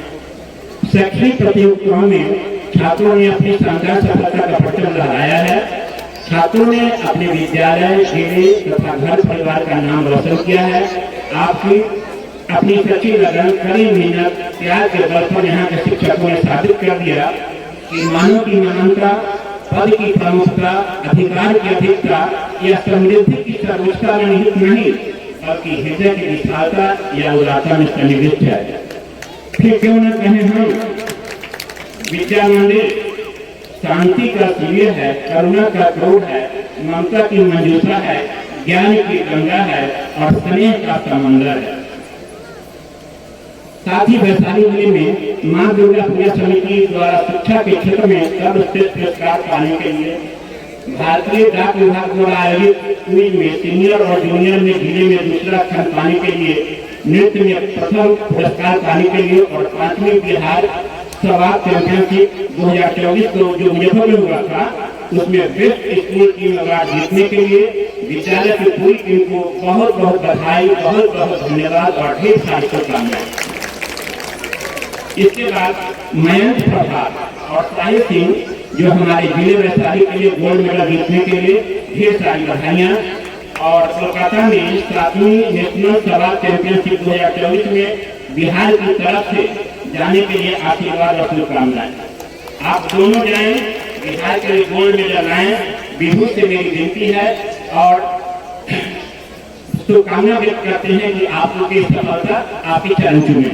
शैक्षणिक प्रतियोगिताओं में छात्रों ने अपनी शानदार सफलता का परचम लहराया है। छात्रों ने अपने विद्यालय, जिले तथा घर परिवार का नाम रोशन किया है। आपकी अपनी सच्ची लगन, कड़ी मेहनत, त्याग के बल पर यहाँ के शिक्षकों ने साबित कर दिया कि मानव की महानता, पद की प्रमुखता, अधिकार की अधिकता या समृद्धि की सर्वोच्चता में निहित नहीं बल्कि हृदय की विशालता या उदारता में सन्निविष्ट है। फिर क्यों न कहें हम, विद्या मंदिर शांति का शिविर है, करुणा का क्रोध है, ममता की मंजूषा है, ज्ञान की गंगा है और स्नेह का समंदर है। साथ ही वैशाली जिले में मां दुर्गा पूजा समिति द्वारा शिक्षा के क्षेत्र में सर्वश्रेष्ठ पुरस्कार पाने के लिए भारतीय डाक विभाग द्वारा आयोजित क्विज में सीनियर और जूनियर में जिले में दूसरा स्थान पाने के लिए, नृत्य में प्रथम पुरस्कार पाने के लिए और 5वीं बिहार सवाल चैंपियनशिप 2024 को जो मुजफ्फरपुर में हुआ था उसमें बेस्ट स्कूल टीम अवार्ड जीतने के लिए विद्यालय की पूरी टीम को बहुत बहुत बधाई, बहुत बहुत धन्यवाद और ढेर सारी शुभकामनाएं। इसके बाद मयंक प्रभात और साहिल सिंह जो हमारे जिले वैशाली के लिए गोल्ड मेडल जीतने के लिए ढेर सारी बधाइयाँ। और कोलकाता में 7वीं नेशनल सवाल चैंपियनशिप 2024 में बिहार की तरफ से जाने के लिए आशीर्वाद और शुभकामनाएं। आप दोनों जाएं, बिहार के लिए गोल्ड मेडल लाएं, विभू से मेरी विनती है और शुभकामना व्यक्त करते हैं कि आप लोग की सफलता आपकी चरण चुने।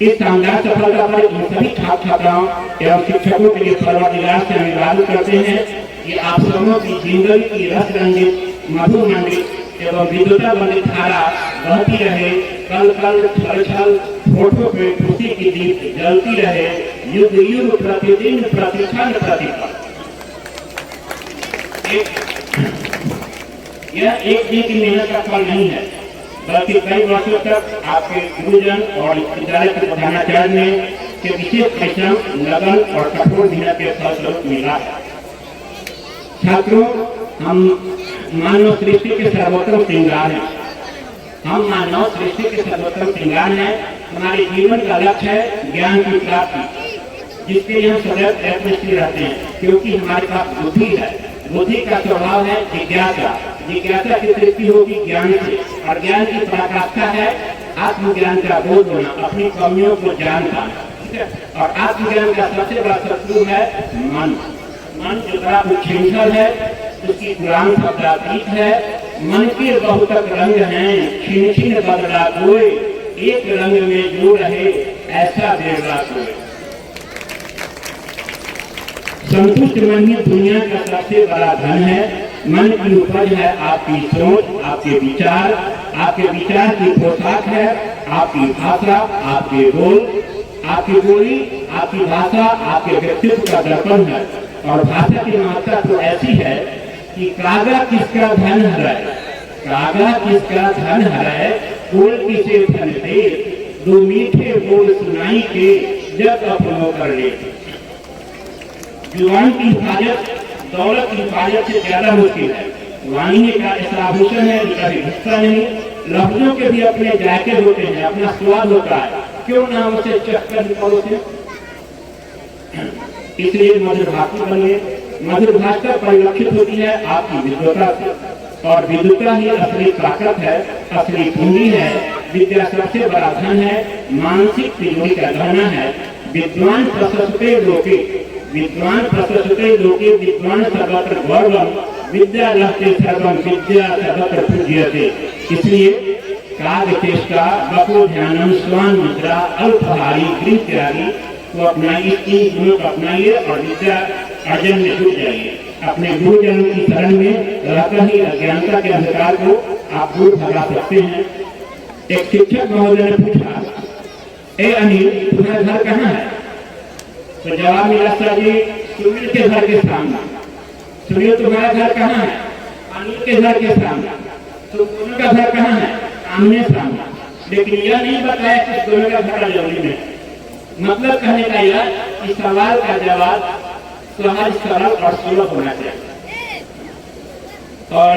इस शानदार सफलता पर इन सभी छात्र छात्राओं एवं शिक्षकों के लिए परवरदिगार से अभिवादन करते हैं कि आप सबों की जिंदगी की रस रंजित, मधुर मंडित एवं विद्युता बंदित धारा बहती रहे, कल कल छल छल फोटो पे खुशी की दीप जलती रहे, युग युग प्रतिदिन प्रतिक्षण प्रतिपल। यह एक दिन की मेहनत का फल नहीं है, बल्कि कई वर्षों तक आपके गुरुजन और विद्यालय के प्रधानाचार्य ने के विशेष परिश्रम, लगन और कठोर मेहनत के फलस्वरूप मिला है। छात्रों, हम मानव सृष्टि के सर्वोत्तम श्रृंगार हैं। हम मानव सृष्टि के सर्वोत्तम श्रृंगार हैं। हमारे जीवन का लक्ष्य है ज्ञान की प्राप्ति, जिसके लिए हम सदैव प्रयत्नशील रहते हैं, क्योंकि हमारे पास बुद्धि है। बुद्धि का स्वभाव है जिज्ञासा। जिज्ञासा की सृष्टि होगी ज्ञान से, और ज्ञान की पराकाष्ठा है आत्मज्ञान का बोध होना, अपनी कमियों को जान पाना। ठीक है, और आत्मज्ञान का सबसे बड़ा शत्रु है मन। मन जो बड़ा उच्छृंखल है, उसकी पुराण शब्दातीत है। मन के बहुतक रंग हैं, छिन छिन बदला कोई, एक रंग में जो रहे ऐसा बेरला कोई। संतुष्ट मन ही दुनिया का सबसे बड़ा धन है। मन की उपज है आपकी सोच, आपके विचार। आपके विचार की पोशाक है आपकी भाषा, आपके बोल, आपकी बोली, आपकी भाषा आपके व्यक्तित्व का दर्पण है। और भाषा की महत्ता तो ऐसी है कि कागा किसका धन है, कागा किसका धन है, बोल किसे धन दे, दो मीठे बोल सुनाई के जब अपनों कर ले। जुबान की हिफाजत दौलत की हिफाजत से ज्यादा मुश्किल है। वाणी का ऐसा आभूषण है जिसका भी हिस्सा नहीं। लफ्जों के भी अपने जायके होते हैं, अपना स्वाद होता है, क्यों ना उसे चक्कर परोसे। इसलिए मधुर भाषा बनिए। मधुर भाषा परिलक्षित होती है आपकी विद्वता से, और विद्वता ही असली ताकत है, असली पूंजी है। विद्या सबसे बड़ा धन है, मानसिक तिजोरी का गहना है। विद्वान प्रशस्ते लोके, विद्वान प्रशस्ते लोके, विद्वान सर्वत्र गौरवम, विद्या लहते सर्वम, विद्या सर्वत्र पूज्यते। इसलिए काग चेष्टा, बको ध्यानम, स्वान मुद्रा, अल्पहारी, गृह त्यागी को अपनाइए। इन गुणों को अपनाइए और विद्या अर्जन में जुट जाइए। अपने गुरुजनों की शरण में रहकर ही अज्ञानता के अंधकार को आप दूर भगा सकते हैं। एक शिक्षक महोदय ने पूछा, ए अनिल, तुम्हारा घर कहाँ है? तो जवाब मिला, सर जी सुनील के घर के सामने। सुनील, तुम्हारा घर कहाँ है? अनिल के घर के सामने। तो दोनों का घर कहाँ है? आमने सामने। लेकिन यह नहीं बताया कि दोनों का घर अजौली में। मतलब कहने का यह कि सवाल का जवाब सहज, सरल और सुलभ होना चाहिए। और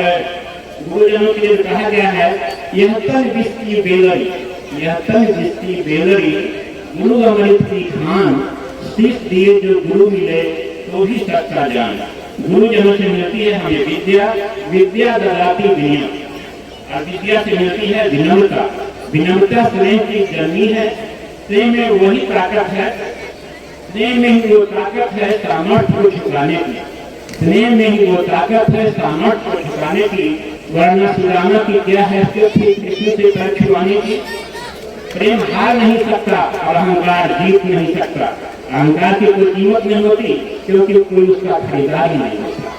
गुरुजनों के लिए कहा गया है, यह तन विस्ती बेलरी, यह तन विस्ती बेलरी, गुरु अमृत की खान, शीश दिए जो गुरु मिले तो ही सच्चा जान। गुरुजनों से मिलती है हमें विद्या, विद्या दलाती विनय, और विद्या से मिलती है विनम्रता। विनम्रता स्नेह की जन्मी है। स्नेह में वही ताकत है, स्नेह में ही वो ताकत है सामर्थ्य को झुकाने की। स्नेह में ही वो ताकत है सामर्थ्य को झुकाने की। वरना सुदामा की क्या हैसियत थी कृष्ण से पैर छुआने की। प्रेम हार नहीं सकता और अहंकार जीत नहीं सकता। अहंकार की कोई कीमत नहीं होती, क्योंकि कोई उसका खरीदार ही नहीं होता।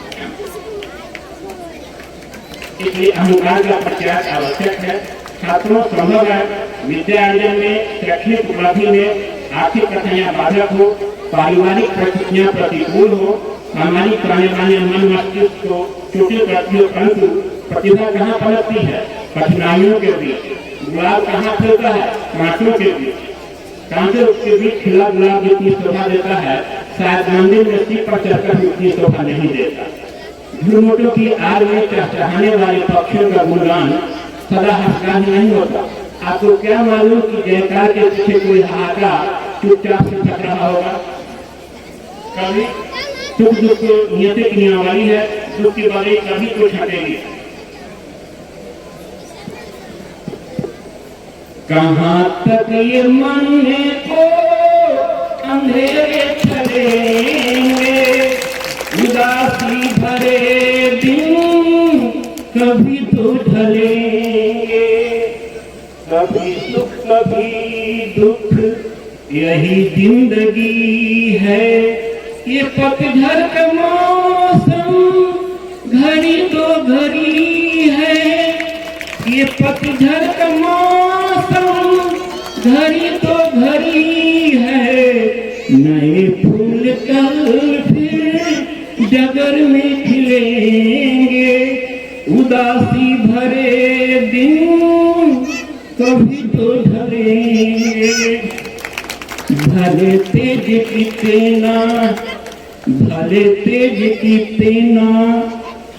इसलिए अहंकार का प्रत्याग आवश्यक है। छात्रों, संभव है विद्या अर्जन में, शैक्षणिक उपलब्धि में आर्थिक कठिनाइयां बाधक हो, पारिवारिक परिस्थितियां प्रतिकूल हो, सामाजिक पुराने मन मस्तिष्क को चोटिल करती हो, परंतु प्रतिभा कहाँ पनपती है? कठिनाइयों के बीच। गुलाब कहाँ फैलता है? कांटों के बीच। कांटे के बीच खिला गुलाब जितनी शोभा देता है, शायद मंदिर में सीट पर चढ़कर उतनी शोभा नहीं देता। झुरमुटों की आग में चहचहाने वाले पक्षियों का गुणगान सदा हंसगान नहीं होता। आपको क्या मालूम कि जयकार के पीछे कोई हाहाकार चुपचाप से थक रहा होगा? कभी सुख दुख को नियति की नियमावली है, दुख की बारी कभी कुछ हटेगी। कहाँ तक ये मन को अंधेरे चलेंगे, उदासी भरे दिन कभी तो ढलेंगे, कभी सुख कभी दुख यही जिंदगी है। ये पतझड़ का मौसम घड़ी तो घड़ी है, ये पतझड़ का मौसम घड़ी तो घड़ी है। नए फूल कल फिर डगर में खिलेंगे, उदासी भरे दिन कभी तो ढलेंगे। भले तेज कितना, भले तेज कितना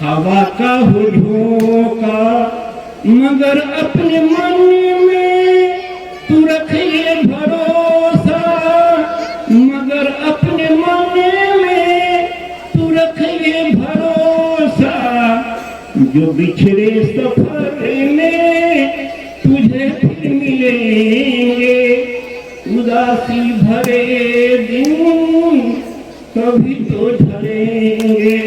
हवा का हो झोंका, मगर अपने मन में तू रखिए भरोसा, मगर अपने मन में तू रखिए भरोसा। जो बिछड़े सफर में तुझे फिर मिलेंगे, उदासी भरे दिन कभी तो ढलेंगे।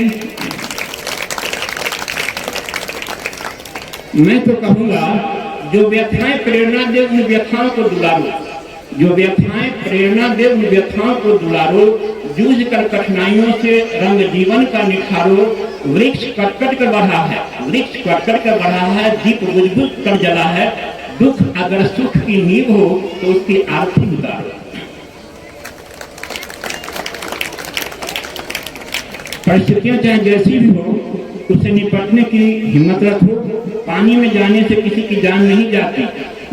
मैं तो कहूँगा जो व्यथाएं प्रेरणा दे उन व्यथाओं को दुलारो, जो व्यथाएं प्रेरणा दे उन व्यथाओं को दुलारो। जूझ कर कठिनाइयों से रंग जीवन का निखारो। वृक्ष कटकट कर बढ़ा है, वृक्ष कटकट कर बढ़ा है, दीप बुझ बुझ कर जला है। दुख अगर सुख की नींव हो तो उसकी आरती उतारो। परिस्थितियां चाहे जैसी भी हो, उससे निपटने की हिम्मत रखो। पानी में जाने से किसी की जान नहीं जाती,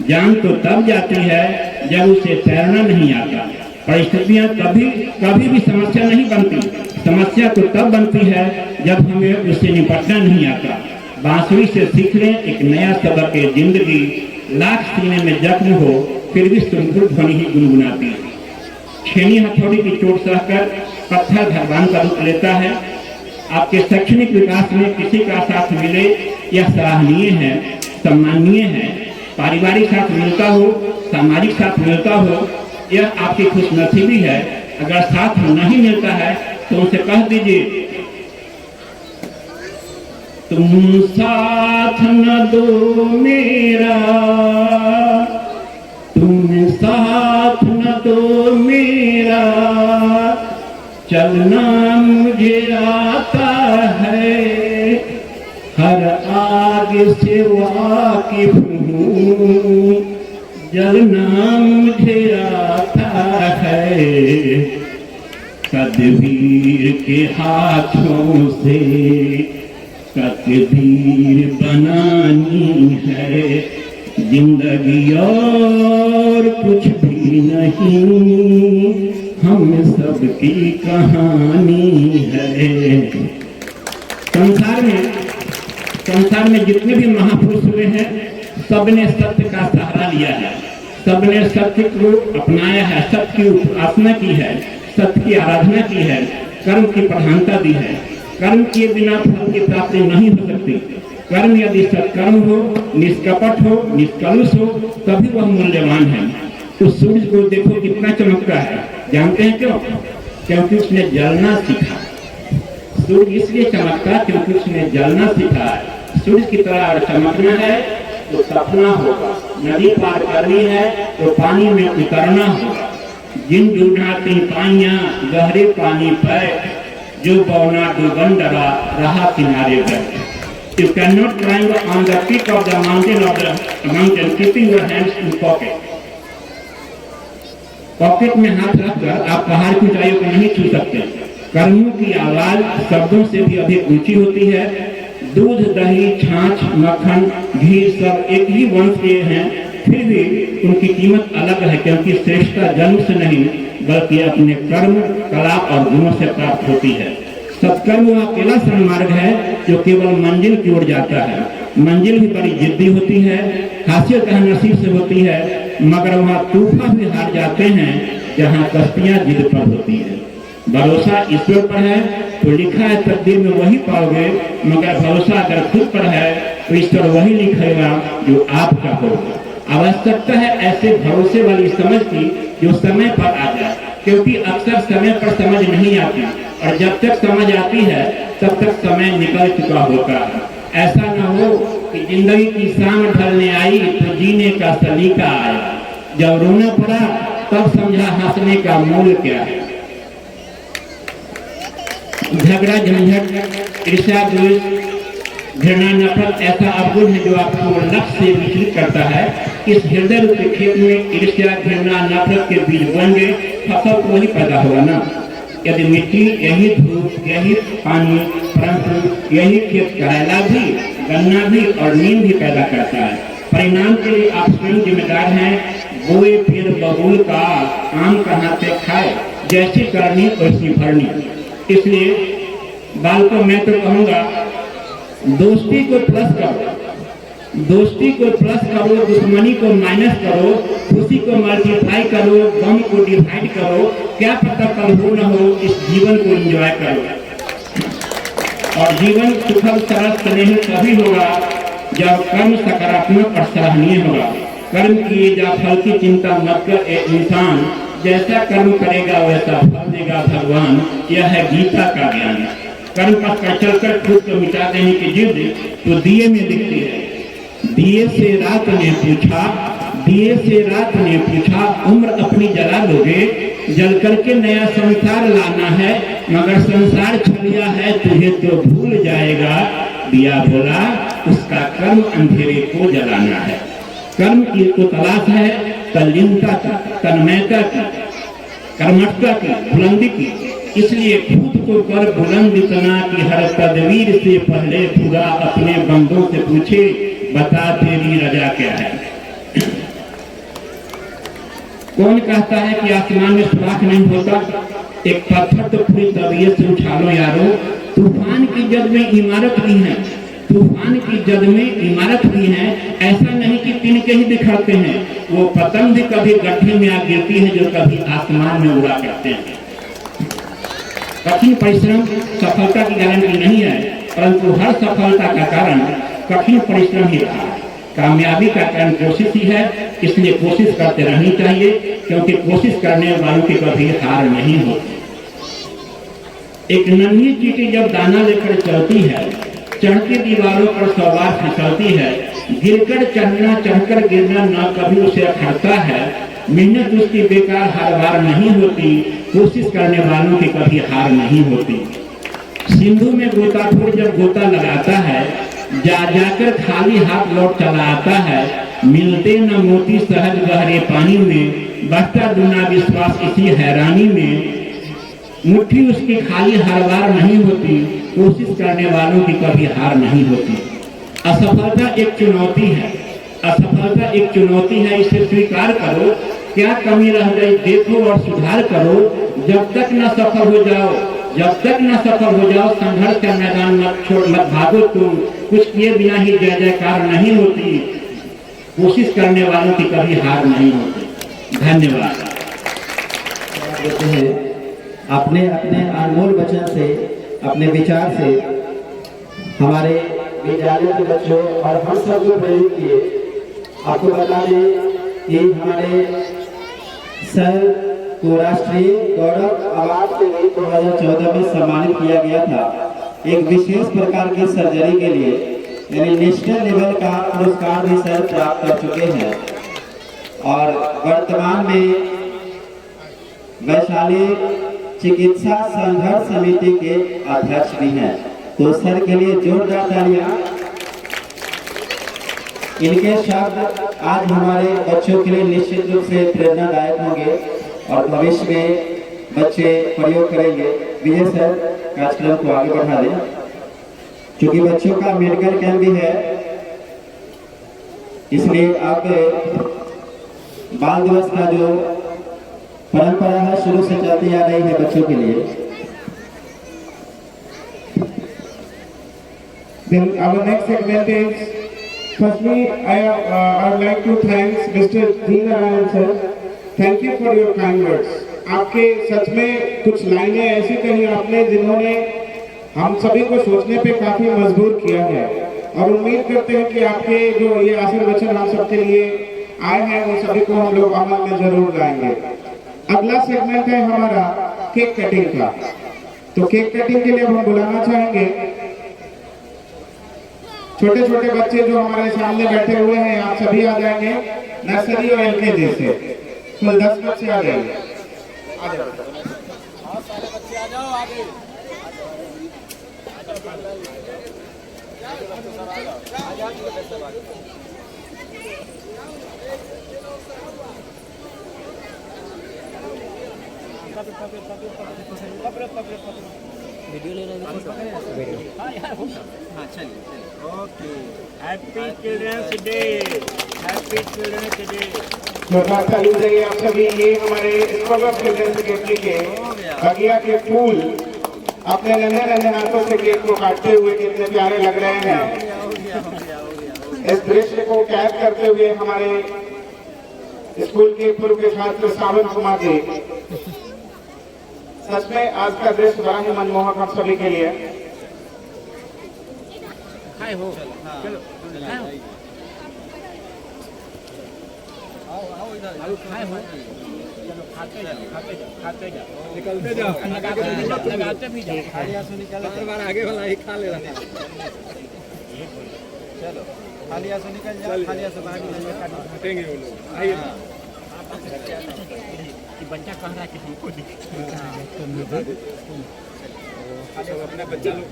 जान तो तब जाती है जब उसे तैरना नहीं आता। परिस्थितियां कभी भी समस्या नहीं बनती, समस्या तो तब बनती है जब हमें उससे निपटना नहीं आता। बांसुरी से सीख लें एक नया सबक है जिंदगी, लाख सीने में जख्म हो फिर भी सुमधुर ध्वनि ही गुनगुनाती है। छेनी हथौड़ी की चोट सहकर पत्थर भगवान का रूप लेता है। आपके शैक्षणिक विकास में किसी का साथ मिले यह सराहनीय है, सम्माननीय है। पारिवारिक साथ मिलता हो, सामाजिक साथ मिलता हो, यह आपकी खुशनसीबी है। अगर साथ नहीं मिलता है तो उनसे कह दीजिए तुम साथ न दो मेरा, तुम साथ न दो मेरा, चलना मुझे आता है, हर आग से वाकिफ हूँ, जलना मुझे आता है। तदबीर के हाथों से तकदीर बनानी है, जिंदगी और कुछ भी नहीं, हम सबकी कहानी है। संसार में जितने भी महापुरुष हुए हैं, सबने सत्य का सहारा लिया है, सबने सत्य को अपनाया है, सत्य की उपासना की है, सत्य की आराधना की है, कर्म की प्रधानता दी है। कर्म किए बिना फल की प्राप्ति नहीं हो सकती। कर्म यदि सत्कर्म हो, निष्कपट हो, निष्कलुष हो, तभी वह मूल्यवान है। उस सूरज को देखो कितना चमकता है, जानते हैं क्यों? क्योंकि उसने जलना सीखा। सूरज इसलिए चमकता क्योंकि उसने जलना सीखा है। सूरज की तरह चमकना है तो सपना होगा, नदी पार करनी है तो पानी में उतरना होगा। जिन डूढ़ाती पाइयां गहरे पानी पर, जो बौना डूबन डरा रहा किनारे पर। You cannot climb on the peak of the mountain keeping your hands in pocket. Pocket में हाथ रखकर आप पहाड़ की ऊंचाइयों को नहीं छू सकते। कर्मों की आवाज शब्दों से भी अधिक ऊंची होती है। दूध, दही, छाछ, मक्खन, घी सब एक ही वंश के हैं, फिर भी उनकी कीमत अलग है, क्योंकि श्रेष्ठता जन्म से नहीं बल्कि अपने कर्म, कला और गुणों से प्राप्त होती है। सत्कर्म वह अकेला सन्मार्ग है जो केवल मंजिल की ओर जाता है। मंजिल भी बड़ी जिद्दी होती है, हासिल कहाँ नसीब से होती है, मगर वहाँ तूफान भी हार जाते हैं जहाँ कश्तियाँ जिद पर होती है। भरोसा ईश्वर पर है तो लिखा है तकदीर में वही पाओगे, मगर भरोसा अगर खुद पर है तो ईश्वर वही लिखेगा जो आपका होगा। आवश्यकता है ऐसे भरोसे वाली समझ की जो समय पर आ जाए, क्योंकि अक्सर समय पर समझ नहीं आती और जब तक समझ आती है तब तक समय निकल चुका होता है। ऐसा न हो कि जिंदगी की शाम ढलने आई तो जीने का सलीका आया, जब रोना पड़ा तब समझा हंसने का मूल्य क्या है। झगड़ा, झंझट, ईर्ष्या, द्वेष, घृणा, नफरत ऐसा अवगुण है जो आपको लक्ष्य से विचलित करता है। इस हृदय रूप के खेत में ईर्ष्या, घृणा, नफरत के बीज बोएंगे, फसल तो वही पैदा होगा ना। यदि मिट्टी, यही धूप, यही पानी, परंतु यही खेत करेला भी, गन्ना भी और नीम भी पैदा करता है। परिणाम के लिए आप स्वयं जिम्मेदार हैं। बोए फिर बबूल का आम कहाँ से खाए, जैसी करनी वैसी भरनी। इसलिए बालकों मैं तो कहूँगा, दोस्ती को प्लस करो, दोस्ती को प्लस करो, दुश्मनी को माइनस करो, खुशी को मल्टीप्लाई करो, गम को डिवाइड करो। क्या पता कल हो न हो, इस जीवन को एंजॉय करो। और जीवन सुखद, सरल, स्नेही तभी होगा जब कर्म सकारात्मक और सराहनीय होगा। कर्म किए जा फल की चिंता मत कर, एक इंसान जैसा कर्म करेगा वैसा फल देगा भगवान। यह है गीता का ज्ञान। कर्म पथ पर चलकर खुद को मिटा देने की जिद तो दिए में दिखती है। दिए से रात ने पूछा, दिए से रात ने पूछा, उम्र अपनी जला लोगे, जल करके नया संसार लाना है, मगर संसार छलिया है तुझे तो भूल जाएगा। दिया बोला उसका कर्म अंधेरे को जलाना है। कर्म की को तलाश है तल्लीनता की, तन्मयता की, कर्मठता की, बुलंदी की। इसलिए खुद को कर बुलंद इतना कि हर तदवीर से पहले खुदा अपने बंदों से पूछे, बता तेरी रजा क्या है। कौन कहता है कि आसमान में सुराख नहीं होता? एक पत्थर तो पूरी तबीयत से उछालो यारो। तूफान की जद में इमारत भी है, तूफान की जद में इमारत भी है। ऐसा नहीं कि तिनके ही बिखरते हैं, वो पतंग भी कभी गड्ढे में आ गिरती है जो कभी आसमान में उड़ा करते हैं। कठिन परिश्रम सफलता की गारंटी नहीं है, परंतु हर सफलता का कारण कठिन परिश्रम ही रहा है। कामयाबी का कारण कोशिश ही है, इसलिए कोशिश करते रहनी चाहिए, क्योंकि कोशिश करने वालों की कभी हार नहीं होती। एक नन्ही चींटी जब दाना लेकर चलती है, चढ़ती दीवारों पर सवार फिसलती है, गिरकर चढ़ना, चढ़कर गिरना न कभी उसे अखड़ता है। मेहनत उसकी बेकार हर बार नहीं होती, कोशिश करने वालों की कभी हार नहीं होती। सिंधु में गोताखोर जब गोता लगाता है, जाकर खाली हाथ लौट चला आता है। मिलते न मोती सहज गहरे पानी में, बढ़ता दुना विश्वास इसी हैरानी में। मुट्ठी उसकी खाली हर बार नहीं होती, कोशिश करने वालों की कभी हार नहीं होती। असफलता एक चुनौती है, असफलता एक चुनौती है, इसे स्वीकार करो। क्या कमी रह गई देखो और सुधार करो। जब तक न सफल हो जाओ, जब तक न सफल हो जाओ, संघर्ष का मैदान मत भागो। तुम कुछ किए बिना ही जय जयकार नहीं होती। कोशिश करने वालों की कभी हार नहीं होती। धन्यवाद। देते हैं अपने अपने अनमोल वचन से, अपने विचार से हमारे विद्यालय के बच्चों और हम सब को प्रेरित किए। आपको बता दें कि हमारे सर को राष्ट्रीय गौरव अवार्ड से 2014 में सम्मानित किया गया था। एक विशेष प्रकार की सर्जरी के लिए यानी नेशनल लेवल का पुरस्कार भी सर प्राप्त कर चुके हैं और वर्तमान में वैशाली चिकित्सा संघर्ष समिति के अध्यक्ष भी हैं। तो सर के लिए जोरदार तालियां। इनके शब्द आज हमारे बच्चों के लिए निश्चित रूप से प्रेरणादायक होंगे और भविष्य में बच्चे प्रयोग करेंगे। विजय सर कार्यक्रम को आगे बढ़ा दें। क्योंकि बच्चों का मेडिकल कैंप भी है, इसलिए आप बाल दिवस का जो परंपरा है शुरू से चलती आ रही है बच्चों के लिए। Then our next segment is, firstly, I would like to thank Mr. Deenarayan sir. Thank you for your kind words. आपके सच में कुछ लाइनें ऐसी कही आपने जिन्होंने हम सभी को सोचने पे काफी मजबूर किया है, और उम्मीद करते हैं कि आपके जो ये आशीर्वचन हम सबके लिए आए हैं उन सभी को हम लोग अमल में जरूर लाएंगे। अगला सेगमेंट है हमारा केक कटिंग का। तो केक कटिंग के लिए हम बुलाना चाहेंगे छोटे छोटे बच्चे जो हमारे सामने बैठे हुए हैं। आप सभी आ जाएंगे नर्सरी और एलकेजी से, कुल 10 बच्चे आ जाएंगे। वीडियो ले रहे हैं। हाँ चलिए। Okay, happy children's day, happy children's day. छोटा लीजिए आप सभी। ये हमारे स्कूल ऑफ चिल्ड्रंस के के बगिया के फूल अपने नन्हे नन्हे हाथों से केक को काटते हुए कितने प्यारे लग रहे हैं। इस दृश्य को कैद करते हुए हमारे स्कूल के पूर्व के छात्र सावन कुमार जी, सच में आज का दृश्य बड़ा ही मनमोहक हम सभी के लिए। निकलते जाओ, लगाते भी जाओ, आगे वाला ही खा ले रहा है। चलो खालिया से निकल जाओ, खालिया से बाहर हटेंगे वो लोग। आइए बच्चा कह रहा है कि हमको सब अपने बच्चा लोग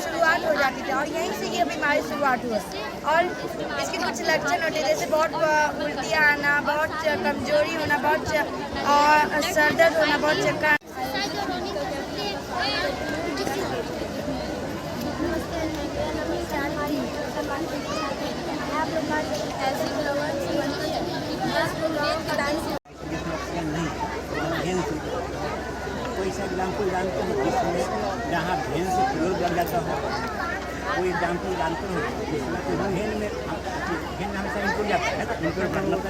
शुरुआत हो जाती थी और यहीं से ये बीमारी शुरुआत हुआ। और इसके कुछ लक्षण होते जैसे बहुत उल्टियाँ आना, बहुत कमजोरी होना, बहुत सर दर्द होना, बहुत चक्कर। कोई सा एग्जाम्पल जानते हो जिसमें जहाँ भेन से फ्लोर जल जाता हो, कोई एग्जाम्पल जानते हो जिसमें भेन में भेन हमेशा इनको जाता है ना, इनको मतलब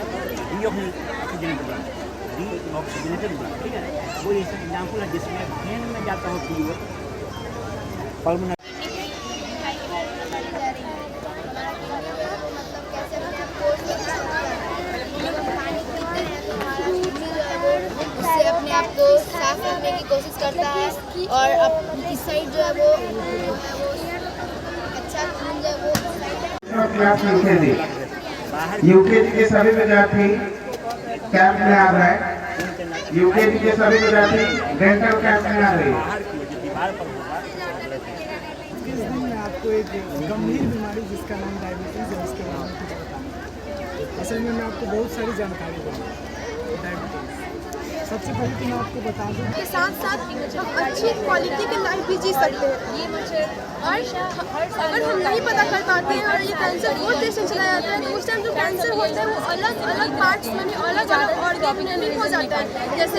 ऑक्सीजनेटेड ब्लड, ठीक है। वो ऐसा एग्जाम्पल है जिसमें भेन में जाता हो प्योर पल्मोनरी। अपने आप को साफ रखने की कोशिश करता है और अब इस साइड जो है वो अच्छा खून जो है वो यूकेजी के सभी विद्यार्थी कैंप में आ रहे हैं। यूकेजी के सभी विद्यार्थी डेंटल कैंप में आ रहे हैं। आपको एक गंभीर बीमारी जिसका नाम डायबिटीज है उसके बारे में कुछ बताना। असल में मैं आपको बहुत सारी जानकारी दूँगा डायबिटीज। सबसे पहले तो मैं आपको बता दूँ के साथ साथ हम अच्छी क्वालिटी की लाइफ भी जी सकते हैं। और अगर हम नहीं पता कर पाते हैं और ये कैंसर वो देश में चला जाता है तो उस टाइम जो कैंसर होता है वो अलग अलग पार्ट्स में अलग अलग ऑर्गन में हो जाता है। जैसे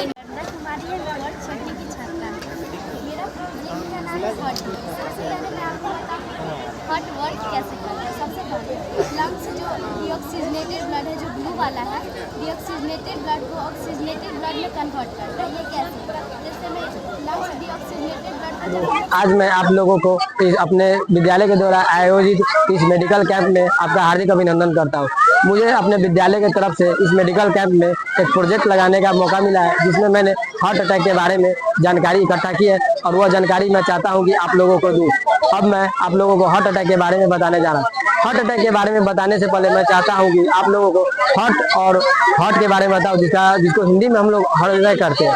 हार्ट वर्क कैसे करता है। सबसे पहले लंग्स जो डीऑक्सीजनेटेड ब्लड है, जो ब्लू वाला है, डीऑक्सीजनेटेड ब्लड को ऑक्सीजनेटेड ब्लड में कन्वर्ट करता है। ये कैसे? जैसे में लंग्स डीऑक्सीजनेटेड ब्लड आज मैं आप लोगों को अपने विद्यालय के द्वारा आयोजित इस मेडिकल कैंप में आपका हार्दिक अभिनंदन करता हूँ। मुझे अपने विद्यालय की तरफ से इस मेडिकल कैंप में एक प्रोजेक्ट लगाने का मौका मिला है, जिसमें मैंने हार्ट अटैक के बारे में जानकारी इकट्ठा की है और वह जानकारी मैं चाहता हूं कि आप लोगों को दूं। अब मैं आप लोगों को हार्ट अटैक के बारे में बताने जा रहा हूं। हार्ट अटैक के बारे में बताने से पहले मैं चाहता हूं कि आप लोगों को हार्ट के बारे में बताऊं, जिसको हिंदी में हम लोग हृदय करते हैं।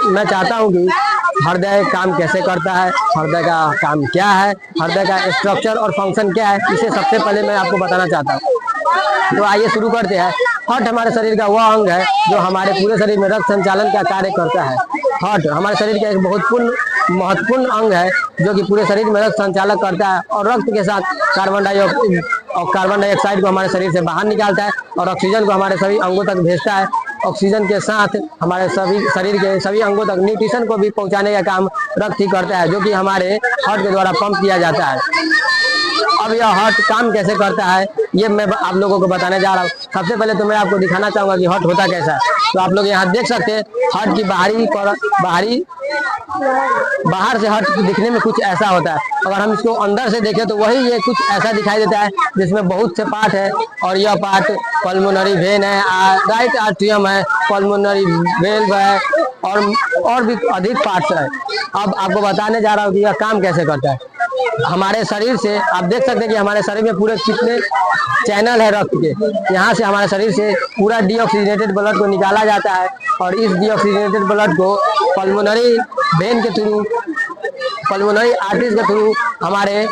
मैं चाहता हूँ कि हृदय काम कैसे करता है, हृदय का काम क्या है, हृदय का स्ट्रक्चर और फंक्शन क्या है, इसे सबसे पहले मैं आपको बताना चाहता हूँ। तो आइए शुरू करते हैं। हार्ट हमारे शरीर का वह अंग है जो हमारे पूरे शरीर में रक्त संचालन का कार्य करता है। हार्ट हमारे शरीर का एक बहुत महत्वपूर्ण अंग है जो कि पूरे शरीर में रक्त संचालन करता है और रक्त के साथ कार्बन डाइऑक्साइड को हमारे शरीर से बाहर निकालता है और ऑक्सीजन को हमारे सभी अंगों तक भेजता है। ऑक्सीजन के साथ हमारे सभी शरीर के सभी अंगों तक न्यूट्रिशन को भी पहुंचाने का काम रक्त ही करता है, जो कि हमारे हार्ट के द्वारा पंप किया जाता है। अब यह हार्ट काम कैसे करता है ये मैं आप लोगों को बताने जा रहा हूँ। सबसे पहले तो मैं आपको दिखाना चाहूंगा कि हार्ट होता कैसा है। तो आप लोग यहाँ देख सकते हैं हार्ट की बाहर से हार्ट दिखने में कुछ ऐसा होता है। अगर हम इसको अंदर से देखें तो वही ये कुछ ऐसा दिखाई देता है, जिसमें बहुत से पार्ट है और यह पार्ट पल्मोनरी वेन है, राइट आर्टरियम है, पल्मोनरी वेल्व है और भी अधिक पार्ट्स है। अब आपको बताने जा रहा हूँ कि यह काम कैसे करता है। हमारे शरीर से आप देख सकते हैं कि हमारे शरीर में पूरे कितने चैनल है रक्त के। यहाँ से हमारे शरीर से पूरा डीऑक्सीजनेटेड ब्लड को निकाला जाता है और इस डीऑक्सीजनेटेड ब्लड को पल्मोनरी वेन के थ्रू, पल्मोनरी आर्टरीज के थ्रू हमारे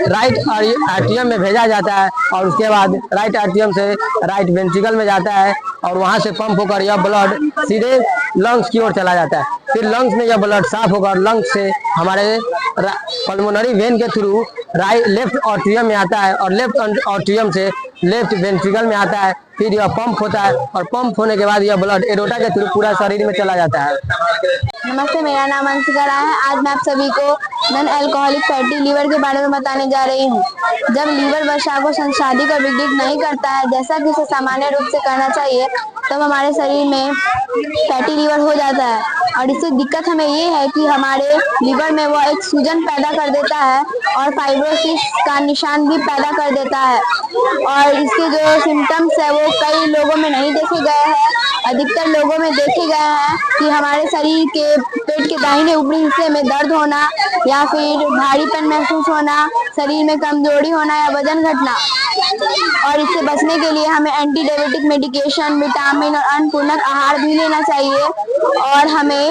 राइट आर्टरियम में भेजा जाता है और उसके बाद राइट आर्टरियम से राइट वेंट्रिकल में जाता है और वहां से पंप होकर यह ब्लड सीधे लंग्स की ओर चला जाता है। फिर लंग्स में यह ब्लड साफ होकर लंग्स से हमारे पल्मोनरी वेन के थ्रू लेफ्ट आर्टरियम में आता है और लेफ्ट आर्टरियम से लेफ्ट वेंट्रिकल में आता है। फिर यह पंप होता है और पंप होने के बाद यह ब्लड एरोटा के थ्रू पूरा शरीर में चला जाता है। नमस्ते, मेरा नाम अंशिका राय है। आज मैं आप सभी को नॉन अल्कोहलिक फैटी लीवर के बारे में बताने जा रही हूँ। जब लीवर वसा को संसाधित और विघटित नहीं करता है जैसा कि उसे सामान्य रूप से करना चाहिए, तब हमारे शरीर में फैटी लीवर हो जाता है। और इससे दिक्कत हमें ये है कि हमारे लीवर में वो एक सूजन पैदा कर देता है और फाइब्रोसिस का निशान भी पैदा कर देता है। और इसके जो सिम्टम्स है वो कई लोगों में नहीं देखे गए हैं। अधिकतर लोगों में देखे गए हैं कि हमारे शरीर के पेट के दाहिने ऊपरी हिस्से में दर्द होना या फिर भारीपन महसूस होना, शरीर में कमजोरी होना या वजन घटना। और इससे बचने के लिए हमें एंटी डायबिटिक मेडिकेशन, विटामिन और अन्य पूरक आहार भी लेना चाहिए और हमें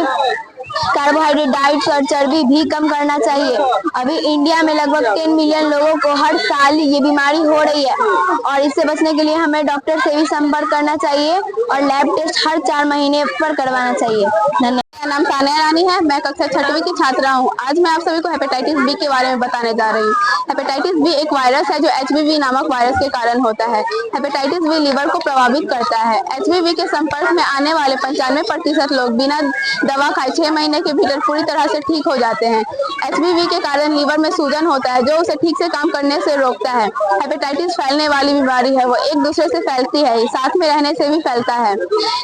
कार्बोहाइड्रेट डाइट्स और चर्बी भी कम करना चाहिए। अभी इंडिया में लगभग 10 मिलियन लोगों को हर साल ये बीमारी हो रही है और इससे बचने के लिए हमें डॉक्टर से भी संपर्क करना चाहिए और लैब टेस्ट हर 4 महीने पर करवाना चाहिए। धन्यवाद। मेरा नाम तानिया रानी है। मैं कक्षा 6वीं की छात्रा हूँ। आज मैं आप सभी को हेपेटाइटिस बी के बारे में बताने जा रही हूँ। हेपेटाइटिस बी एक वायरस है जो HBV नामक वायरस के कारण होता है। हेपेटाइटिस बी लीवर को प्रभावित करता है। HBV के संपर्क में आने वाले 95% लोग बिना दवा खाए 6 महीने के भीतर पूरी तरह से ठीक हो जाते हैं। HBV के कारण लीवर में सूजन होता है जो उसे ठीक से काम करने से रोकता है। हेपेटाइटिस फैलने वाली बीमारी है, वो एक दूसरे से फैलती है, साथ में रहने से भी फैलता है।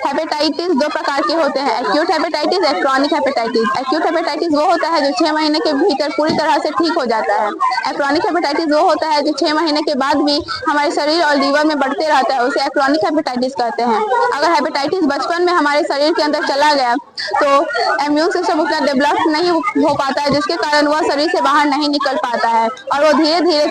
हेपेटाइटिस 2 प्रकार के होते हैं, acute hepatitis, chronic hepatitis. Acute hepatitis वो होता है जो 6 महीने के भीतर पूरी तरह से ठीक हो जाता है। क्रॉनिक हेपेटाइटिस वो होता है जो 6 महीने के बाद भी हमारे शरीर और लीवर में बढ़ते रहता है, उसे क्रॉनिक हेपेटाइटिस कहते हैं। अगर हेपेटाइटिस बचपन में हमारे शरीर के अंदर चला गया तो इम्यून सिस्टम उतना डेवलप नहीं हो पाता है, जिसके कारण वह शरीर से बाहर नहीं निकल पाता है और वो धीरे धीरे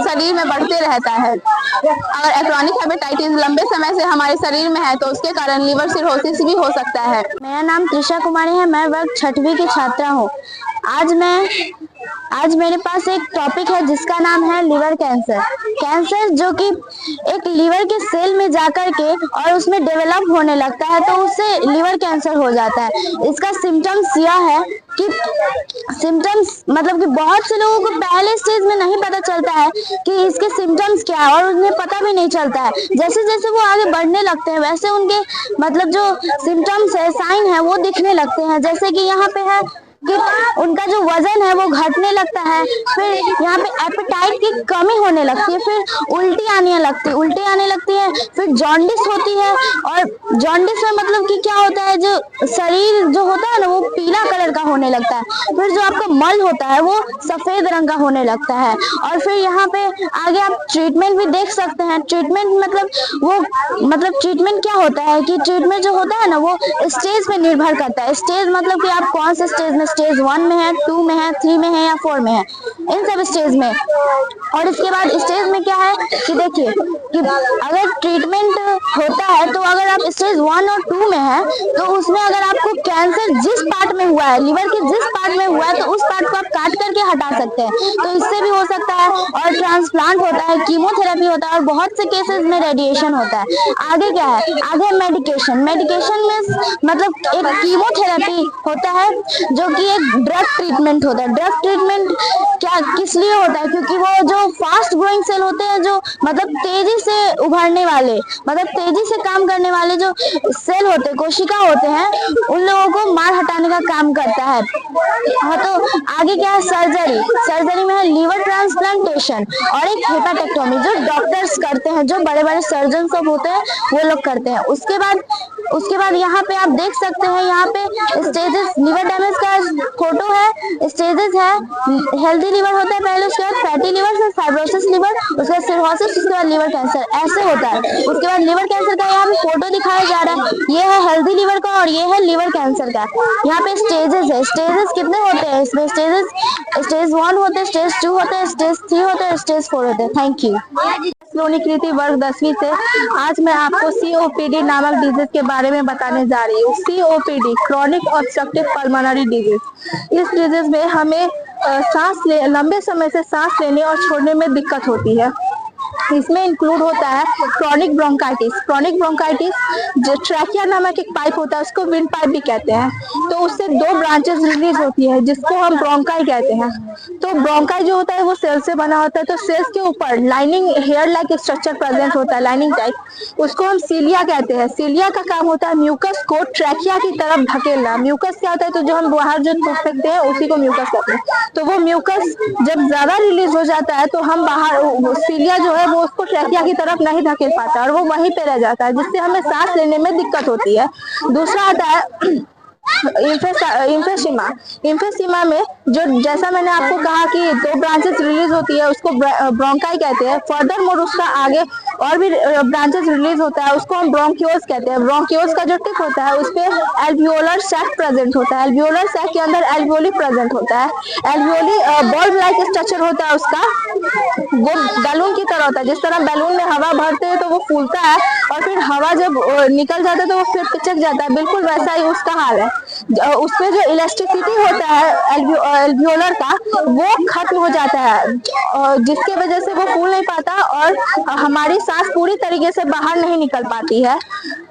शरीर में बढ़ते रहता है। अगर क्रॉनिक हेपेटाइटिस लंबे समय से हमारे शरीर में है तो उसके कारण लीवर सिरोसिस भी हो सकता है। मेरा नाम त्रिशा कुमारी है। मैं वर्ग 6वीं की छात्रा हूँ। आज मेरे पास एक टॉपिक है जिसका नाम है लिवर कैंसर। कैंसर जो कि एक लीवर के सेल में जाकर के और उसमें डेवलप होने लगता है तो उससे लिवर कैंसर हो जाता है। इसका सिम्टम्स यह है कि मतलब कि बहुत से लोगों को पहले स्टेज में नहीं पता चलता है कि इसके सिम्टम्स क्या है और उन्हें पता भी नहीं चलता है। जैसे जैसे वो आगे बढ़ने लगते हैं वैसे उनके मतलब जो सिम्टम्स है, साइन है, वो दिखने लगते हैं। जैसे कि यहाँ पे है कि उनका जो वजन है वो घटने लगता है, फिर यहाँ पे एपेटाइट की कमी होने लगती है, फिर उल्टी आने लगती है, फिर जॉन्डिस होती है। और जॉन्डिस में मतलब कि क्या होता है, जो शरीर जो होता है ना वो पीला कलर का होने लगता है, फिर जो आपका मल होता है वो सफेद रंग का होने लगता है। और फिर यहाँ पे आगे आप ट्रीटमेंट भी देख सकते हैं। ट्रीटमेंट मतलब ट्रीटमेंट क्या होता है कि ट्रीटमेंट जो होता है ना वो स्टेज पे निर्भर करता है। स्टेज मतलब कि आप कौन से स्टेज में, स्टेज 1 में है, 2 में है, 3 में है या 4 में है, इन सब स्टेज में। और इसके बाद स्टेज में क्या है कि देखिए कि अगर ट्रीटमेंट होता है तो अगर आप स्टेज 1 और 2 में है तो उसमें अगर आपको कैंसर जिस पार्ट में हुआ है, लिवर के जिस पार्ट में हुआ है, तो उस पार्ट को आप काट करके हटा सकते हैं, तो इससे भी हो सकता है। और ट्रांसप्लांट होता है, कीमोथेरेपी होता है और बहुत से केसेस में रेडिएशन होता है। आगे क्या है, आगे मेडिकेशन में मतलब एक कीमोथेरेपी होता है जो कि एक ड्रग ट्रीटमेंट होता है। ड्रग ट्रीटमेंट क्या किस लिए होता है, क्योंकि वो जो फास्ट ग्रोइंग सेल होते हैं, जो मतलब तेजी से उभरने वाले, मतलब तेजी से काम करने वाले जो सेल होते हैं, कोशिका होते हैं, उन लोगों को मार हटाने का काम करता है। हाँ, तो आगे क्या है, सर्जरी में है लीवर ट्रांसप्लांटेशन और एक हेपाटेक्टोमी जो डॉक्टर्स करते हैं, जो बड़े बड़े सर्जन सब होते हैं वो लोग करते हैं। उसके बाद यहाँ पे आप देख सकते हैं, यहाँ पे स्टेजेस, लिवर डैमेज का फोटो है, स्टेजेस है। हेल्दी लिवर होता है पहले, उसके बाद फैटी लिवर, फिर फाइब्रोसिस लिवर, उसके बाद सिरोसिस, उसके बाद लिवर कैंसर, ऐसे होता है। उसके बाद लिवर कैंसर का यहाँ पे फोटो दिखाया जा रहा है, ये है हेल्दी लिवर का और ये है लिवर कैंसर का। यहाँ पे स्टेजेस है, स्टेजेस कितने होते हैं इसमें, स्टेज 1 होते हैं, स्टेज 2 होते हैं, स्टेज 3 होते हैं, स्टेज 4 होते हैं। Thank you. कृति वर्ग 10वीं से आज मैं आपको COPD नामक डिजीज के बारे में बताने जा रही हूँ। COPD chronic obstructive pulmonary disease. इस डिजीज में हमें लंबे समय से सांस लेने और छोड़ने में दिक्कत होती है। इसमें इंक्लूड होता है क्रॉनिक ब्रोंकाइटिस, जो ट्रैकिया नामक एक पाइप होता है, उसको विंड पाइप भी कहते हैं। तो उससे 2 ब्रांचेस रिलीज होती है जिसको हम ब्रोंकाई कहते हैं। तो ब्रोंकाई जो होता है वो सेल से बना होता है, तो सेल्स के ऊपर lining hair like structure present होता है, लाइनिंग टाइप, उसको हम सीलिया कहते हैं। सीलिया का काम होता है म्यूकस को ट्रैकिया की तरफ धकेलना। म्यूकस क्या होता है, तो जो हम बाहर जो फेंकते हैं उसी को म्यूकस कहते हैं। तो वो म्यूकस जब ज्यादा रिलीज हो जाता है तो हम बाहर, सीलिया जो है वो उसको ट्रैकिया की तरफ नहीं धकेल पाता और वो वहीं पे रह जाता है, जिससे हमें सांस लेने में दिक्कत होती है। दूसरा आता है इम्फेसिमा में, जो जैसा मैंने आपको कहा कि 2 ब्रांचेस रिलीज होती है, उसको ब्रोंकाई कहते हैं। फर्दर मोर उसका आगे और भी ब्रांचेस रिलीज होता है, उसको हम ब्रोंकियोस कहते हैं। ब्रोंकियोस का जो टिप होता है उस पे एल्वियोलर सैक प्रेजेंट होता है, एल्वियोलर सैक के अंदर एल्वियोली प्रेजेंट होता है। एल्वियोली बल्ब लाइक स्ट्रक्चर होता है उसका, वो बैलून की तरह होता है। जिस तरह बैलून में हवा भरते हैं तो वो फूलता है और फिर हवा जब निकल जाता है तो वो फिर पिचक जाता है, बिल्कुल वैसा ही उसका हाल है। उसमें जो इलास्टिसिटी होता है एल्वियोलर का वो खत्म हो जाता है, जिसके वजह से वो फूल नहीं पाता और हमारी सांस पूरी तरीके से बाहर नहीं निकल पाती है।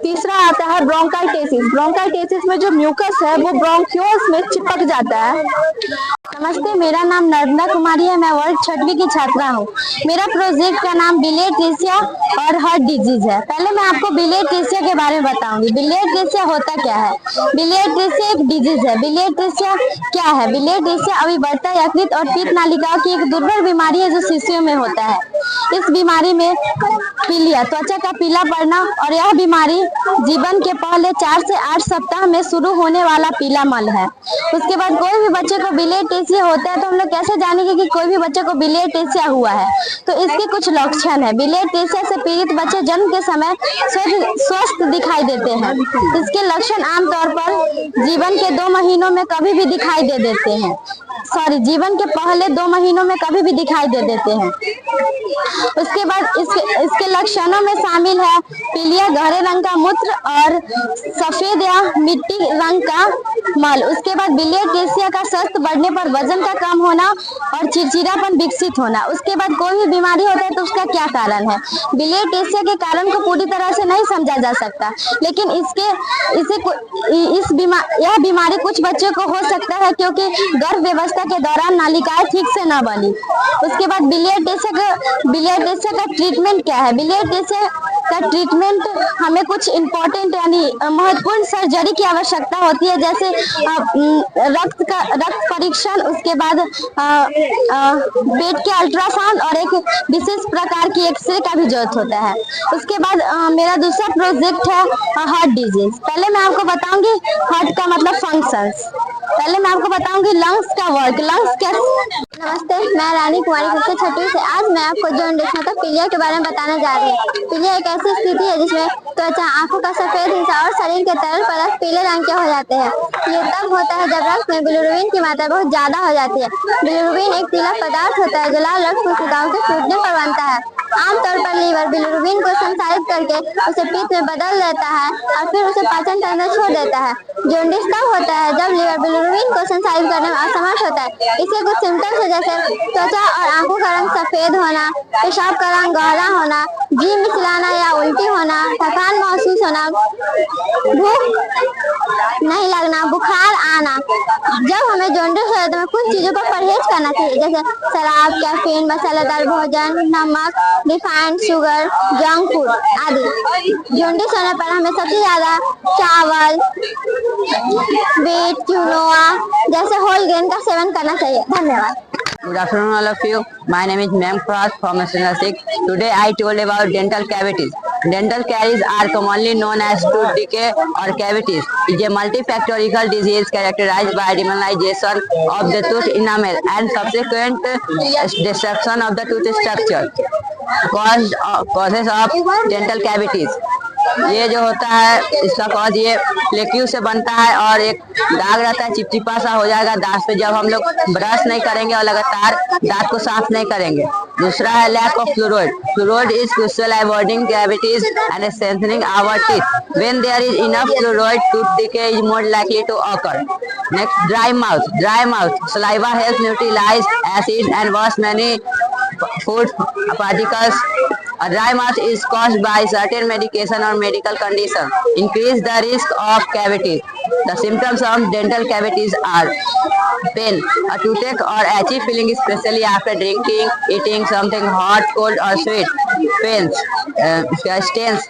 तीसरा आता है ब्रोंकाइटिस में जो म्यूकस है वो ब्रोंकियोल्स में चिपक जाता है। नमस्ते, मेरा नाम नर्मदा कुमारी है, मैं वर्ग 6वीं की छात्रा हूँ। मेरा प्रोजेक्ट का नाम बिलियर्ड्रेसिया और हार्ट डिजीज है। पहले मैं आपको बिलियर्ड्रेसिया के बारे में बताऊंगी। बिलियर्ड्रेसिया होता क्या है? बिलियर्ड्रेसिया एक डिजीज है। बिलियर्ड्रेसिया क्या है? बिलियर्ड्रेसिया अविवर्ता यकृत और पित्त नालिकाओं की एक दुर्बल बीमारी है जो शिशुओं में होता है। इस बीमारी में पीलिया, त्वचा का पीला पड़ना, और यह बीमारी जीवन के पहले 4 से 8 सप्ताह में शुरू होने वाला पीला मल है। उसके बाद कोई भी बच्चे को बिलियर्ड्रेसिया होता है तो हम लोग कैसे जानेंगे कि कोई भी बच्चे को बिलियर्ड्रेसिया हुआ है? तो इसके कुछ लक्षण है। बिलियर्ड्रेसिया से पीड़ित बच्चे जन्म के समय स्वस्थ दिखाई देते हैं। इसके लक्षण आमतौर पर जीवन के 2 महीनों में कभी भी दिखाई दे देते हैं। जीवन के पहले 2 महीनों में कभी भी दिखाई दे देते हैं। उसके बाद इसके लक्षणों में शामिल है पीलिया, गहरे रंग का मूत्र और सफेद या मिट्टी रंग का मल। उसके बाद बिलियर्ड्रेसिया का स्वस्थ बढ़ने पर वजन का कम होना और चिड़चिड़ापन विकसित होना। उसके बाद कोई भी बीमारी होता है तो उसका क्या कारण है? बिलियर्ड्रेसिया के कारण को पूरी तरह से नहीं समझा जा सकता, लेकिन यह बीमारी कुछ बच्चों को हो सकता है क्योंकि गर्भ व्यवस्था के दौरान नालिकाएं ठीक से न बनी। उसके बाद बिलियर्ड्रेसिया बिलियर्डेसिया का ट्रीटमेंट क्या है। बिलियर्डेसिया का ट्रीटमेंट हमें कुछ इम्पोर्टेंट यानी महत्वपूर्ण सर्जरी की आवश्यकता होती है, जैसे रक्त परीक्षण, उसके बाद पेट के अल्ट्रासाउंड और एक विशेष प्रकार की एक्सरे का भी जरूरत होता है। उसके बाद मेरा दूसरा प्रोजेक्ट है हार्ट डिजीज। पहले मैं आपको बताऊंगी हार्ट का मतलब फंक्शंस। पहले मैं आपको बताऊंगी लंग्स का वर्क। लंग्स क्या। नमस्ते, मैं रानी कुमारी कक्षा 6वीं से। आज मैं आपको जॉन्डिस मतलब पीलिया के बारे में बताने जा रही हूँ। पीलिया एक ऐसी स्थिति है जिसमें त्वचा, आंखों का सफेद हिस्सा और शरीर के तरल पदार्थ पीले रंग के हो जाते हैं। ये तब होता है जब रक्त में बिलिरुबिन की मात्रा बहुत ज्यादा हो जाती है। बिलिरुबिन एक पीला पदार्थ होता है जो लाल रक्त कोशिकाओं के टूटने पर बनता है। आमतौर पर लीवर बिलिरुबिन को संसाधित करके उसे पित्त में बदल देता है और फिर उसे पाचन करना छोड़ देता है। जॉन्डिस तब होता है जब लीवर बिलिरुबिन को संसाधित करने में असमर्थ होता है। इसके कुछ सिम्टम्स है जैसे त्वचा और आंखों का रंग सफेद होना, पेशाब का रंग गहरा होना, जी मिचलाना या उल्टी होना, थकान महसूस होना, भूख नहीं लगना, बुखार आना। जब हमें जॉन्डिस हो जाता है कुछ चीजों पर परहेज करना चाहिए, जैसे शराब, कैफीन, मसालेदार भोजन, नमक, रिफाइंड शुगर, जंक फूड आदि। जॉन्डिस होने पर हमें सबसे ज्यादा चावल, व्हीट, क्विनोआ जैसे होल ग्रेन का सेवन करना चाहिए। धन्यवाद। Good afternoon all of you. My name is Ma'am Frost from Standard 6. Today I told about dental cavities. Dental caries are commonly known as tooth decay or cavities. It is a multifactorial disease characterized by demineralization of the tooth enamel and subsequent destruction of the tooth structure. Causes of dental cavities. ये जो होता है इसका कॉज ये प्लेक्यू से बनता है और एक दाग रहता है, चिपचिपा सा हो जाएगा दांत पे जब हम लोग ब्रश नहीं करेंगे और लगातार दांत को साफ नहीं करेंगे। दूसरा है lack of fluoride. Fluoride is crucial avoiding cavities and strengthening our teeth. When there is enough fluoride tooth decay is more likely to occur. Next, dry mouth. Dry mouth saliva helps neutralise acid and wash many food particles. A dry mouth is caused by certain medication or medical condition. Increase the risk of cavities. The symptoms of dental cavities are pain, a toothache or itchy feeling, especially after drinking, eating something hot, cold or sweet. Pains, stains,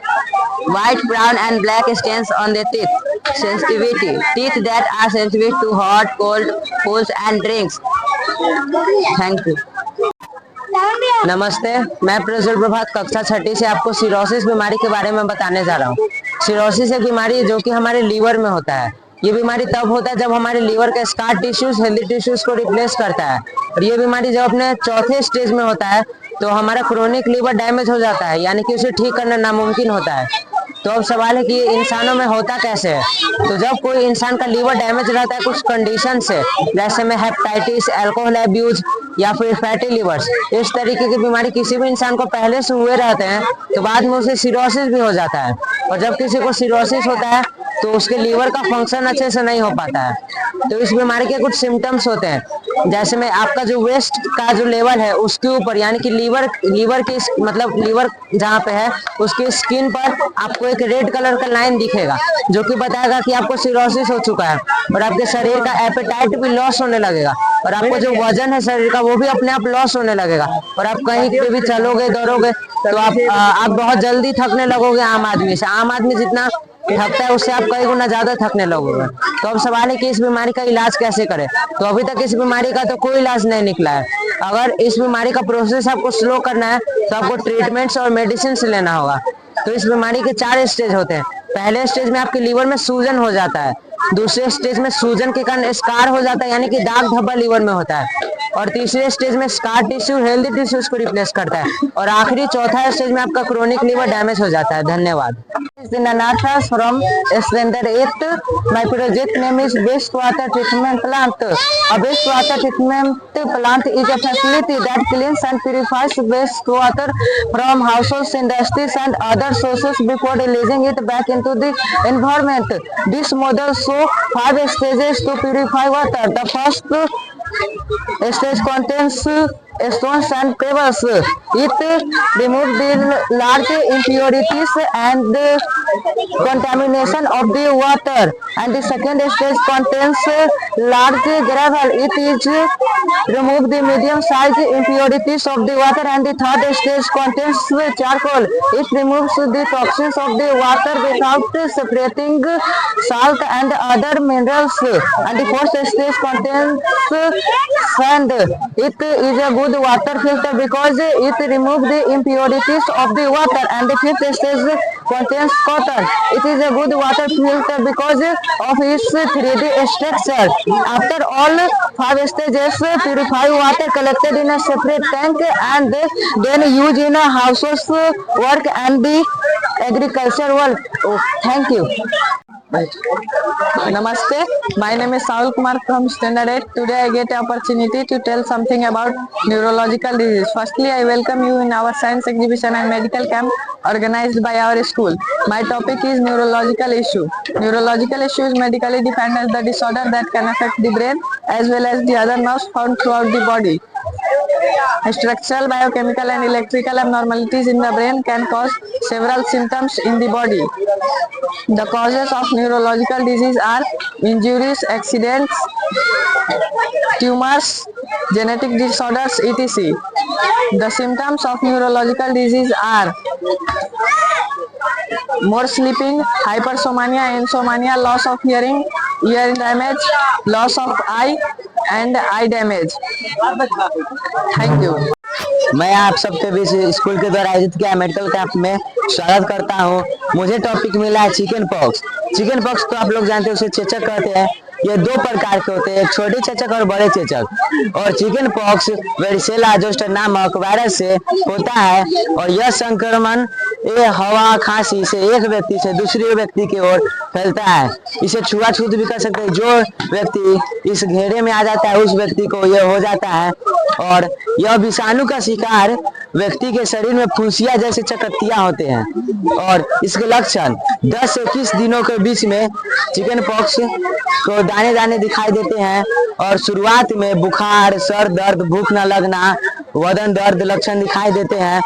white, brown and black stains on the teeth. Sensitivity, teeth that are sensitive to hot, cold foods and drinks. Thank you. नमस्ते, मैं प्रज्वल प्रभात कक्षा 6 से आपको सिरोसिस बीमारी के बारे में बताने जा रहा हूँ। सिरोसिस एक बीमारी है जो कि हमारे लीवर में होता है। ये बीमारी तब होता है जब हमारे लीवर के स्कार टिश्यूज हेल्दी टिश्यूज को रिप्लेस करता है। और ये बीमारी जब अपने चौथे स्टेज में होता है तो हमारा क्रोनिक लीवर डैमेज हो जाता है, यानी कि उसे ठीक करना नामुमकिन होता है। तो अब सवाल है कि ये इंसानों में होता कैसे है। तो जब कोई इंसान का लीवर डैमेज रहता है कुछ कंडीशन से, जैसे में हेपेटाइटिस, अल्कोहल अब्यूज या फिर फैटी लिवर्स, इस तरीके की बीमारी किसी भी इंसान को पहले से हुए रहते हैं तो बाद में उसे सिरोसिस भी हो जाता है। और जब किसी को सिरोसिस होता है तो उसके लीवर का फंक्शन अच्छे से नहीं हो पाता है। तो इस बीमारी के कुछ सिम्टम्स होते हैं, जैसे में आपका जो वेस्ट का जो लेवल है उसके ऊपर, यानी कि लीवर की मतलब लीवर जहाँ पे है उसकी स्किन पर आपको एक रेड कलर का लाइन दिखेगा जो कि बताएगा कि आपको सिरोसिस हो चुका है। और आपके शरीर का एपेटाइट भी लॉस होने लगेगा और आपको जो वजन है शरीर का वो भी अपने आप लॉस होने लगेगा। और आप कहीं पे भी चलोगे दौड़ोगे तो आप बहुत जल्दी थकने लगोगे आम आदमी से। आम आदमी जितना थकता है उससे आप कई गुना ज्यादा थकने लगोगे। तो अब सवाल है कि इस बीमारी का इलाज कैसे करें। तो अभी तक इस बीमारी का तो कोई इलाज नहीं निकला है। अगर इस बीमारी का प्रोसेस आपको स्लो करना है तो आपको ट्रीटमेंट्स और मेडिसिन लेना होगा। तो इस बीमारी के 4 स्टेज होते हैं। पहले स्टेज में आपके लीवर में सूजन हो जाता है। दूसरे स्टेज में सूजन के कारण स्कार हो जाता है, यानी कि दाग धब्बा लीवर में होता है। और तीसरे स्टेज में स्कार टिश्यू हेल्दी टिश्यूज को रिप्लेस करता है। और आखिरी चौथा स्टेज में आपका क्रोनिक लीवर डैमेज हो जाता है। धन्यवाद। Nathas from Standard 8. My project name is wastewater treatment plant. A wastewater treatment plant is a facility that cleans and purifies wastewater from households, industries and other sources before releasing it back into the environment. This model shows 5 stages to purify water. The first stage contains stones and pebbles. It removes the large impurities and contamination of the water. And the second stage contains large gravel. It is remove the medium-sized impurities of the water. And the third stage contains charcoal. It removes the toxins of the water without separating salt and other minerals. And the fourth stage contains sand. It is a good water filter because it removes the impurities of the water. And the fifth stage contains cotton. It is a good water filter because of its 3D structure. After all 5 stages, purify water collected in a separate tank and then used in a household work and the agriculture work. Oh, thank you. Namaste, my name is Saul Kumar from Standard 8. Today I get the opportunity to tell something about neurological disease. Firstly, I welcome you in our science exhibition and medical camp organized by our school. My topic is neurological issue. Neurological issue is medically defined as the disorder that can affect the brain as well as the other nerves found throughout the body. Structural, biochemical and electrical abnormalities in the brain can cause several symptoms in the body. The causes of neurological disease are injuries, accidents, tumors, genetic disorders, etc. The symptoms of neurological disease are more sleeping, hypersomnia, insomnia, loss of hearing, ear damage, loss of eye and eye damage. Thank you. मैं आप सबके बीच स्कूल के द्वारा आयोजित किया मेडिकल कैंप में स्वागत करता हूं। मुझे टॉपिक मिला है चिकन पॉक्स। चिकन पॉक्स तो आप लोग जानते हैं, उसे चेचक कहते हैं। ये 2 प्रकार के होते हैं, एक छोटे चेचक और बड़े चेचक। और चिकन पॉक्स वेरिसेला जोस्टर नामक वायरस से होता है और यह संक्रमण ये हवा खांसी से एक व्यक्ति से दूसरे व्यक्ति की ओर फैलता है। इसे छुआछूत भी कर सकते हैं। जो व्यक्ति इस घेरे में आ जाता है उस व्यक्ति को यह हो जाता है। और यह विषाणु का शिकार व्यक्ति के शरीर में फुंसिया जैसे चकत्तियां होते हैं। और इसके लक्षण 10 से 21 दिनों के बीच में चिकन पॉक्स को दाने दाने दिखाई देते हैं। और शुरुआत में बुखार, सर दर्द, भूख न लगना, बदन दर्द लक्षण दिखाई देते हैं।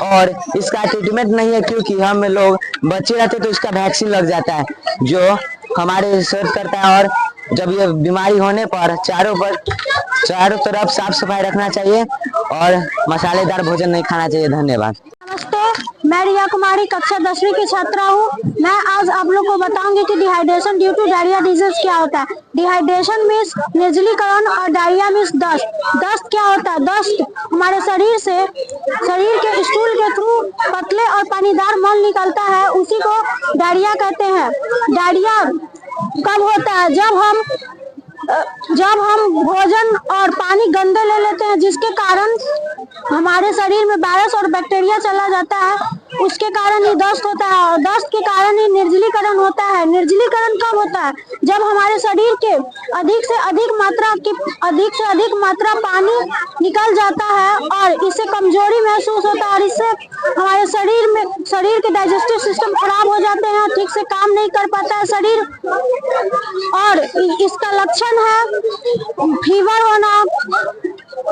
और इसका ट्रीटमेंट नहीं है क्योंकि हम लोग बच्चे रहते तो इसका वैक्सीन लग जाता है जो हमारे सर्व करता है। और जब ये बीमारी होने पर चारों तरफ साफ सफाई रखना चाहिए और मसालेदार भोजन नहीं खाना चाहिए। धन्यवाद। नमस्ते, मैं रिया कुमारी कक्षा 10वीं की छात्रा हूँ। मैं आज आप लोग को बताऊंगी कि dehydration due to diarrhoea disease क्या होता है। डिहाइड्रेशन मीन्स निर्जलीकरण और डायरिया मीन्स दस्त। दस्त क्या होता है? दस्त हमारे शरीर के स्टूल के थ्रू पतले और पानीदार मल निकलता है, उसी को डायरिया कहते हैं। डायरिया कब होता है? जब हम भोजन और पानी गंदे ले लेते हैं, जिसके कारण हमारे शरीर में वायरस और बैक्टीरिया चला जाता है, उसके कारण ही दस्त होता है। और दस्त के कारण ही निर्जलीकरण होता है। निर्जलीकरण कब होता है? जब हमारे शरीर के अधिक से अधिक मात्रा पानी निकल जाता है और इससे कमजोरी महसूस होता है और इससे हमारे शरीर के डाइजेस्टिव सिस्टम खराब हो जाते हैं, ठीक से काम नहीं कर पाता है शरीर। और इसका लक्षण है फीवर होना,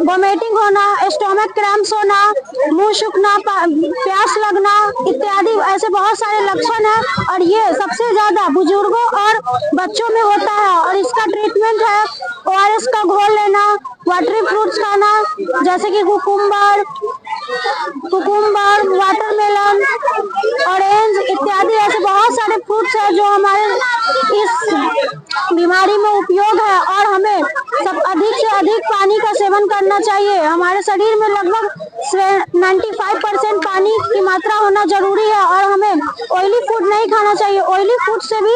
वोमिटिंग होना, स्टोमक क्रैम्प्स होना, मुंह सूखना, प्यास लगना इत्यादि ऐसे बहुत सारे लक्षण हैं। और ये सबसे ज्यादा बुजुर्गों और बच्चों में होता है। और इसका ट्रीटमेंट है ORS का घोल लेना, वाटरी फ्रूट्स खाना जैसे कि कुकुम्बर, वाटरमेलन, ऑरेंज इत्यादि ऐसे बहुत सारे फ्रूट्स हैं जो हमारे इस बीमारी में उपयोग है। और हमें सब अधिक से अधिक पानी का सेवन करना चाहिए। हमारे शरीर में लगभग 95% पानी की मात्रा होना जरूरी है। और हमें ऑयली फूड नहीं खाना चाहिए। ऑयली फूड से भी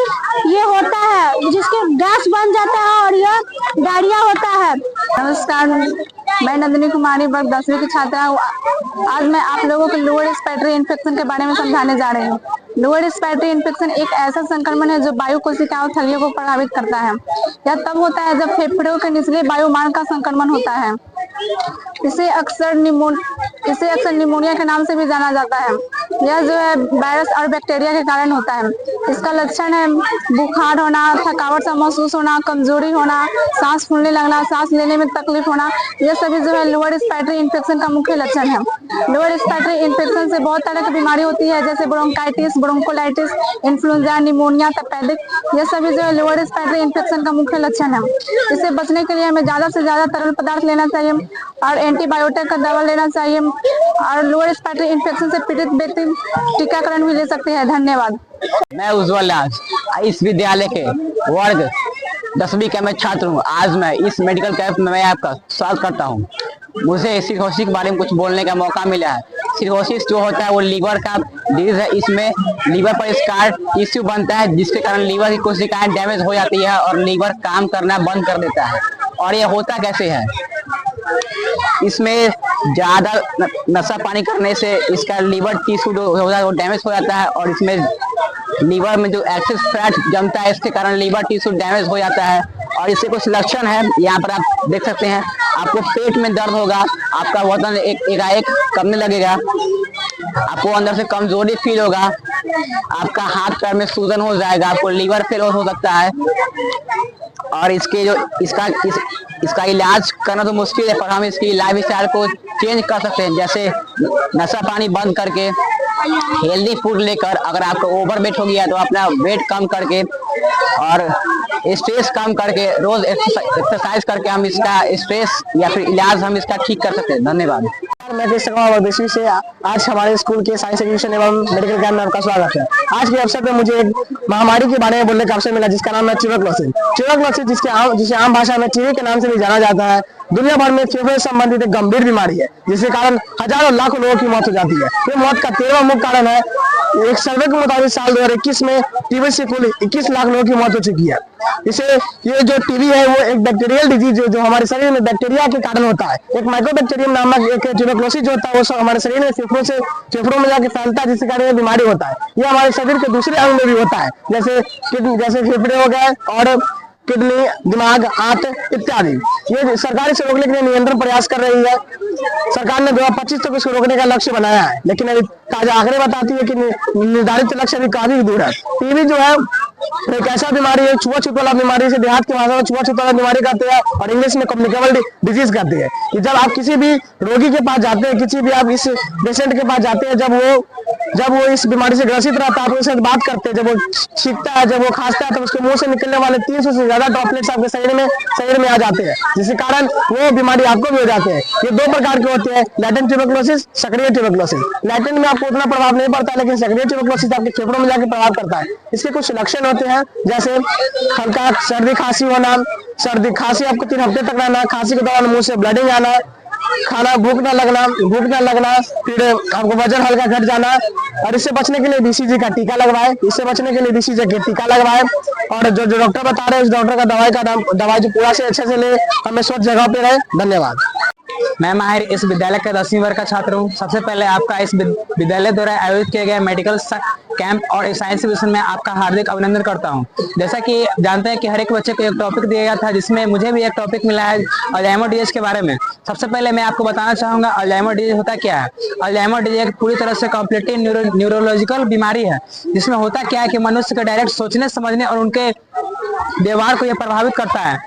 ये होता है, जिसके गैस बन जाता है और यह डायरिया होता है। नमस्कार, मैं नंदिनी कुमारी वर्ग 10वीं की छात्रा हूँ। आज मैं आप लोगों को लोअर रेस्पिरेटरी इन्फेक्शन के बारे में समझाने जा रही हूँ। लोअर रेस्पिरेटरी इन्फेक्शन एक ऐसा संक्रमण है जो वायु कोशिकाओं थलियों को प्रभावित करता है। यह तब होता है जब फेफड़ों के निचले वायुमार्ग का संक्रमण होता है। इसे अक्सर निमोनिया के नाम से भी जाना जाता है। यह जो है वायरस और बैक्टीरिया के कारण होता है। इसका लक्षण है बुखार होना, थकावट सा महसूस होना, कमजोरी होना, सांस फूलने लगना, सांस लेने में तकलीफ होना, ये सभी जो है लोअर रेस्पिरेटरी इन्फेक्शन का मुख्य लक्षण है। लोअर रेस्पिरेटरी इन्फेक्शन से बहुत तरह की बीमारी होती है, जैसे ब्रोंकाइटिस, ब्रोंकोलाइटिस, इन्फ्लुएंजा, निमोनिया, टैपेटिक, ये सभी जो है लोअर रेस्पिरेटरी इन्फेक्शन का मुख्य लक्षण है। इससे बचने के लिए हमें ज्यादा से ज्यादा तरल पदार्थ लेना चाहिए और एंटीबायोटिक का दवा लेना चाहिए और लोअर रेस्पिरेटरी इन्फेक्शन से पीड़ित व्यक्ति टीकाकरण भी ले सकते हैं। धन्यवाद। मैं उज्जवल राज इस विद्यालय के वर्ग 10वीं के मैं छात्र हूँ। आज मैं इस मेडिकल कैंप में मैं आपका स्वागत करता हूँ। मुझे सिरहोसिस के बारे में कुछ बोलने का मौका मिला है। सिरहोसिस जो होता है वो लीवर का डिजीज है। इसमें लीवर पर स्कार टिश्यू बनता है, जिसके कारण लीवर की कोशिकाएं डैमेज हो जाती है और लीवर काम करना बंद कर देता है। और ये होता कैसे है, इसमें ज्यादा नशा पानी करने से इसका लीवर टिश्यू जो होता है वो डैमेज हो जाता है और इसमें लीवर में जो एक्सेस फैट जमता है, इसके कारण लीवर टिश्यू डैमेज हो जाता है। और इससे कुछ लक्षण है, यहाँ पर आप देख सकते हैं। आपको पेट में दर्द होगा, आपका वजन एकाएक कमने लगेगा, आपको अंदर से कमजोरी फील होगा, आपका हाथ पैर में सूजन हो जाएगा, आपको लीवर फेल हो सकता है। और इसका इलाज करना तो मुश्किल है, पर हम इसकी लाइफ स्टाइल को चेंज कर सकते हैं, जैसे नशा पानी बंद करके, हेल्दी फूड लेकर, अगर आपको ओवरवेट हो गया तो अपना वेट कम करके और स्ट्रेस कम करके, रोज एक्सरसाइज करके हम इसका स्ट्रेस या फिर इलाज हम इसका ठीक कर सकते हैं। धन्यवाद। मैं कृष्ण कुमार वरदेशी से आज हमारे स्कूल के साइंस एग्जीबिशन एवं मेडिकल कैंप में आपका स्वागत है। आज के अवसर पे मुझे एक महामारी के बारे में बोलने का अवसर मिला, जिसका नाम है ट्यूबरक्लोसिस। ट्यूबरक्लोसिस जिसे आम भाषा में टीबी के नाम से भी जाना जाता है, दुनिया भर में फेफड़े से संबंधित एक गंभीर बीमारी है, जिसके कारण हजारों लाखों लोगों की मौत हो जाती है। ये मौत का 13वां मुख्य कारण है। एक सर्वे के मुताबिक साल 2021 में टीबी से कुल 21 लाख लोगों की मौत हो चुकी है। इसे ये जो टीबी है वो एक बैक्टीरियल डिजीज है, जो हमारे शरीर में बैक्टीरिया के कारण होता है। एक माइक्रोबैक्टीरियम नामक एक ट्यूबरक्लोसिस जो होता है वो हमारे शरीर में फेफड़ों में जाके फैलता है, जिसके कारण ये बीमारी होता है। ये हमारे शरीर के दूसरे अंग में भी होता है, जैसे फेफड़े हो गए और किडनी, दिमाग, आंत इत्यादि। ये सरकार इसे रोकने के लिए नियंत्रण प्रयास कर रही है। सरकार ने 2025 तक इसको रोकने का लक्ष्य बनाया है, लेकिन अभी ताजा आंकड़े बताती है कि निर्धारित लक्ष्य अभी काफी दूर है। टीबी जो है एक ऐसा बीमारी है, छुआछूत वाला बीमारी से देहात की भाषा में छुआछूत वाला बीमारी कहते हैं और इंग्लिश में कम्युनिकेबल डिजीज कहते हैं। कि जब आप किसी भी रोगी के पास जाते हैं, किसी भी आप इस पेशेंट के पास जाते हैं, जब वो इस बीमारी से ग्रसित रहता है, आप उससे बात करते हैं, जब वो छींकता है, जब वो खांसता है, तो उसके मुंह से निकलने वाले 300 से ज्यादा ड्रॉपलेट्स आपके शरीर में आ जाते हैं, जिसके कारण वो बीमारी आपको भी हो जाते हैं। ये दो प्रकार के होते हैं, लैटेंट ट्यूबरक्लोसिस, सक्रिय ट्यूबरक्लोसिस। लैटेंट में आपको उतना प्रभाव नहीं पड़ता, लेकिन सक्रिय ट्यूबरक्लोसिस आपके फेफड़ों में जाकर प्रभाव करता है। इसके कुछ लक्षण होते हैं, जैसे हल्का सर्दी खांसी होना, खांसी आपको 3 हफ्ते तक रहना, खांसी के दौरान मुंह से ब्लडिंग आना, खाना भूख न लगना, फिर आपको वजन हल्का घट जाना। और इससे बचने के लिए बीसीजी का टीका लगवाए, और जो डॉक्टर बता रहे हैं उस डॉक्टर का दवाई जो पूरा से अच्छे से ले, हमें स्वच्छ जगह पे रहे। धन्यवाद। मैं माहिर इस विद्यालय का 10वीं वर्ग का छात्र हूँ। सबसे पहले आपका इस विद्यालय द्वारा आयोजित किए गए मेडिकल कैंप और साइंस एग्जीबिशन में आपका हार्दिक अभिनंदन करता हूँ। जैसा कि जानते हैं कि हर एक बच्चे को एक टॉपिक दिया गया था, जिसमें मुझे भी एक टॉपिक मिला है अल्जाइमर डिजीज के बारे में। सबसे पहले मैं आपको बताना चाहूंगा अल्जाइमर डिजीज होता क्या है। अल्जाइमर डिजीज एक पूरी तरह से कम्प्लीटली न्यूरोलॉजिकल बीमारी है, जिसमें होता क्या है कि मनुष्य के डायरेक्ट सोचने समझने और उनके व्यवहार को यह प्रभावित करता है।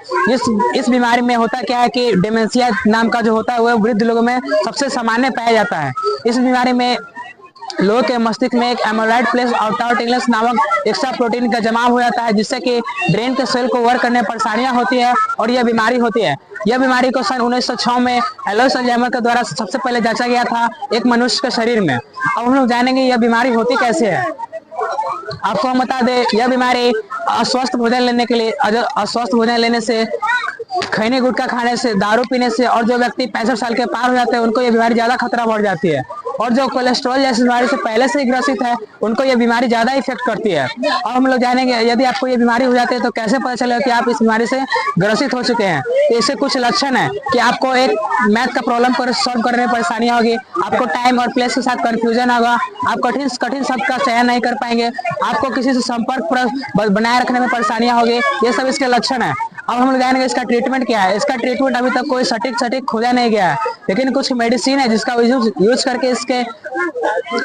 इस बीमारी में होता क्या है कि डिमेंशिया नाम का जो होता है वह वृद्ध लोगों में सबसे सामान्य पाया जाता है। इस बीमारी में लोगों के मस्तिष्क में एक एमाइलोइड प्लस और टाउ टिंगल्स नामक एक्स्ट्रा प्रोटीन का जमाव हो जाता है, जिससे कि ब्रेन के सेल को वर्क करने में परेशानियां होती है और यह बीमारी होती है। यह बीमारी को सन 1906 में एलोइस अल्जाइमर के द्वारा सबसे पहले जांचा गया था एक मनुष्य के शरीर में। अब हम लोग जानेंगे यह बीमारी होती कैसे है। आपको हम बता दें, यह बीमारी अस्वस्थ भोजन लेने से, खैनी गुटखा खाने से, दारू पीने से और जो व्यक्ति 65 साल के पार हो जाते हैं उनको यह बीमारी ज्यादा खतरा बढ़ जाती है। और जो कोलेस्ट्रॉल जैसी बीमारी से पहले से ही ग्रसित है उनको यह बीमारी ज्यादा इफेक्ट करती है। और हम लोग जानेंगे यदि आपको ये बीमारी हो जाती है तो कैसे पता चलेगा कि आप इस बीमारी से ग्रसित हो चुके हैं। तो इससे कुछ लक्षण है कि आपको एक मैथ का प्रॉब्लम को सॉल्व करने में परेशानियां होगी, आपको टाइम और प्लेस के साथ कंफ्यूजन होगा, आप कठिन शब्द का चयन नहीं कर पाएंगे, आपको किसी से संपर्क बनाए रखने में परेशानियां होगी। ये सब इसके लक्षण है। अब हम लोग जानेंगे इसका ट्रीटमेंट क्या है। इसका ट्रीटमेंट अभी तक कोई सटीक खोजा नहीं गया है, लेकिन कुछ मेडिसिन है जिसका यूज करके इसके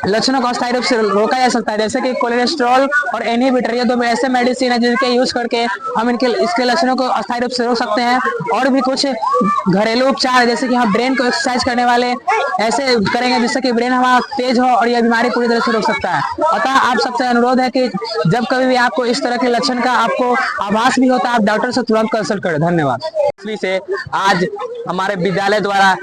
लक्षणों को अस्थायी रूप से रोका जा सकता है, जैसे कि कोलेस्ट्रॉल और इनहिबिटर, ये दो ऐसे मेडिसिन है जिनके यूज करके हम इसके लक्षणों को अस्थायी रूप से रोक सकते हैं। और भी कुछ घरेलू उपचार, जैसे कि हम ब्रेन को एक्सरसाइज करने वाले ऐसे करेंगे जिससे कि ब्रेन हमारा तेज हो और यह बीमारी पूरी तरह से रोक सकता है। अतः आप सबसे अनुरोध है कि जब कभी भी आपको इस तरह के लक्षण का आपको आभास भी होता है, आप डॉक्टर से तुरंत कंसल्ट करें। धन्यवाद। से आज हमारे विद्यालय द्वारा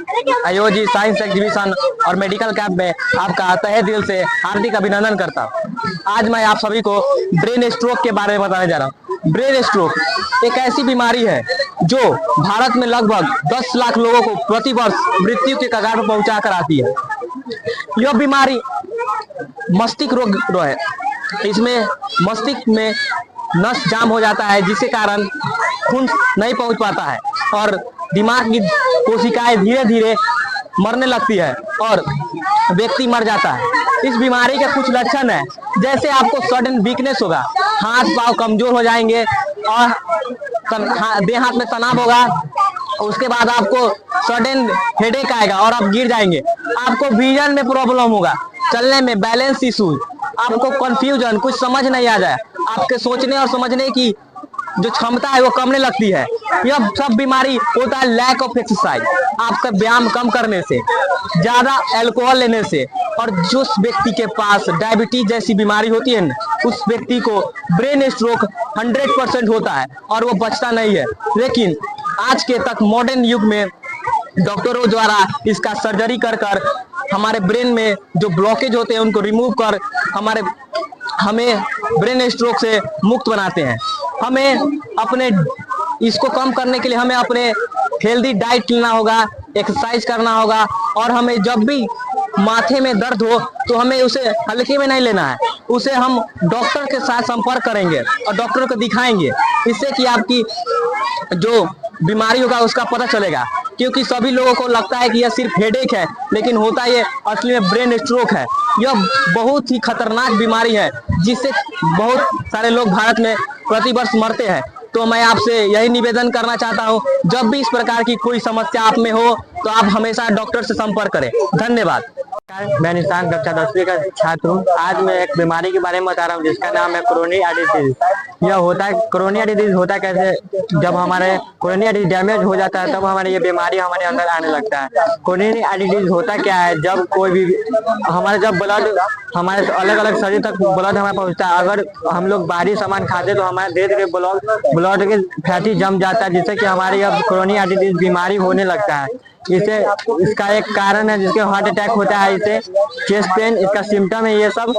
आयोजित साइंस एग्जीबिशन और मेडिकल कैंप में आपका तहे दिल से हार्दिक अभिनंदन करता हूँ। आज मैं आप सभी को ब्रेन स्ट्रोक के बारे में बताने जा रहा हूँ। ब्रेन स्ट्रोक एक ऐसी बीमारी है जो भारत में लगभग 10 लाख लोगों को प्रति वर्ष मृत्यु के कगार पर पहुंचा कर आती है। यह बीमारी मस्तिष्क रोग है। इसमें मस्तिष्क में नस जाम हो जाता है, जिसके कारण खून नहीं पहुंच पाता है और दिमाग की कोशिकाएं धीरे धीरे मरने लगती है और व्यक्ति मर जाता है। इस बीमारी के कुछ लक्षण है, जैसे आपको सडन वीकनेस होगा, हाथ पांव कमजोर हो जाएंगे और देह हाथ में तनाव होगा। उसके बाद आपको सडन हेडेक आएगा और आप गिर जाएंगे। आपको विजन में प्रॉब्लम होगा, चलने में बैलेंस इशू, आपको कंफ्यूजन, कुछ समझ नहीं आ जाए, आपके सोचने और समझने की जो क्षमता है वो कमने लगती है। यह सब बीमारी होता है लैक ऑफ एक्सरसाइज, आपका व्यायाम कम करने से, ज्यादा अल्कोहल लेने से। और जो व्यक्ति के पास डायबिटीज जैसी बीमारी होती है उस व्यक्ति को ब्रेन स्ट्रोक 100% होता है और वो बचता नहीं है। लेकिन आज के तक मॉडर्न युग में डॉक्टरों द्वारा इसका सर्जरी कर हमारे ब्रेन में जो ब्लॉकेज होते हैं उनको रिमूव कर हमें ब्रेन स्ट्रोक से मुक्त बनाते हैं। हमें अपने इसको कम करने के लिए हमें अपने हेल्दी डाइट लेना होगा, एक्सरसाइज करना होगा और हमें जब भी माथे में दर्द हो तो हमें उसे हल्के में नहीं लेना है, उसे हम डॉक्टर के साथ संपर्क करेंगे और डॉक्टर को दिखाएंगे, इससे कि आपकी जो बीमारी होगा उसका पता चलेगा। क्योंकि सभी लोगों को लगता है कि यह सिर्फ हेडेक है, लेकिन होता ये असली में ब्रेन स्ट्रोक है। यह बहुत ही खतरनाक बीमारी है जिससे बहुत सारे लोग भारत में प्रति वर्ष मरते हैं। तो मैं आपसे यही निवेदन करना चाहता हूं, जब भी इस प्रकार की कोई समस्या आप में हो तो आप हमेशा डॉक्टर से संपर्क करें। धन्यवाद। मैं निशान कक्षा 10वीं का छात्र हूँ। आज मैं एक बीमारी के बारे में बता रहा हूँ जिसका नाम है कोरोनरी आर्टरी डिजीज। यह होता है, कोरोनरी आर्टरी डिजीज होता है कैसे, जब हमारे कोरोनरी आर्टरी डैमेज हो जाता है तब हमारे ये बीमारी हमारे अंदर आने लगता है। कोरोनरी आर्टरी डिजीज होता क्या है, जब कोई भी जब ब्लड हमारे अलग अलग शरीर तक ब्लड हमें पहुँचता है, अगर हम लोग बाहरी सामान खाते तो हमारे धीरे धीरे ब्लड के फैटी जम जाता है, जिससे कि हमारी अब कोरोनरी आर्टरी डिजीज बीमारी होने लगता है। इसका एक कारण है जिसके हार्ट अटैक होता है, इसे चेस्ट पेन इसका सिम्टम है ये सब,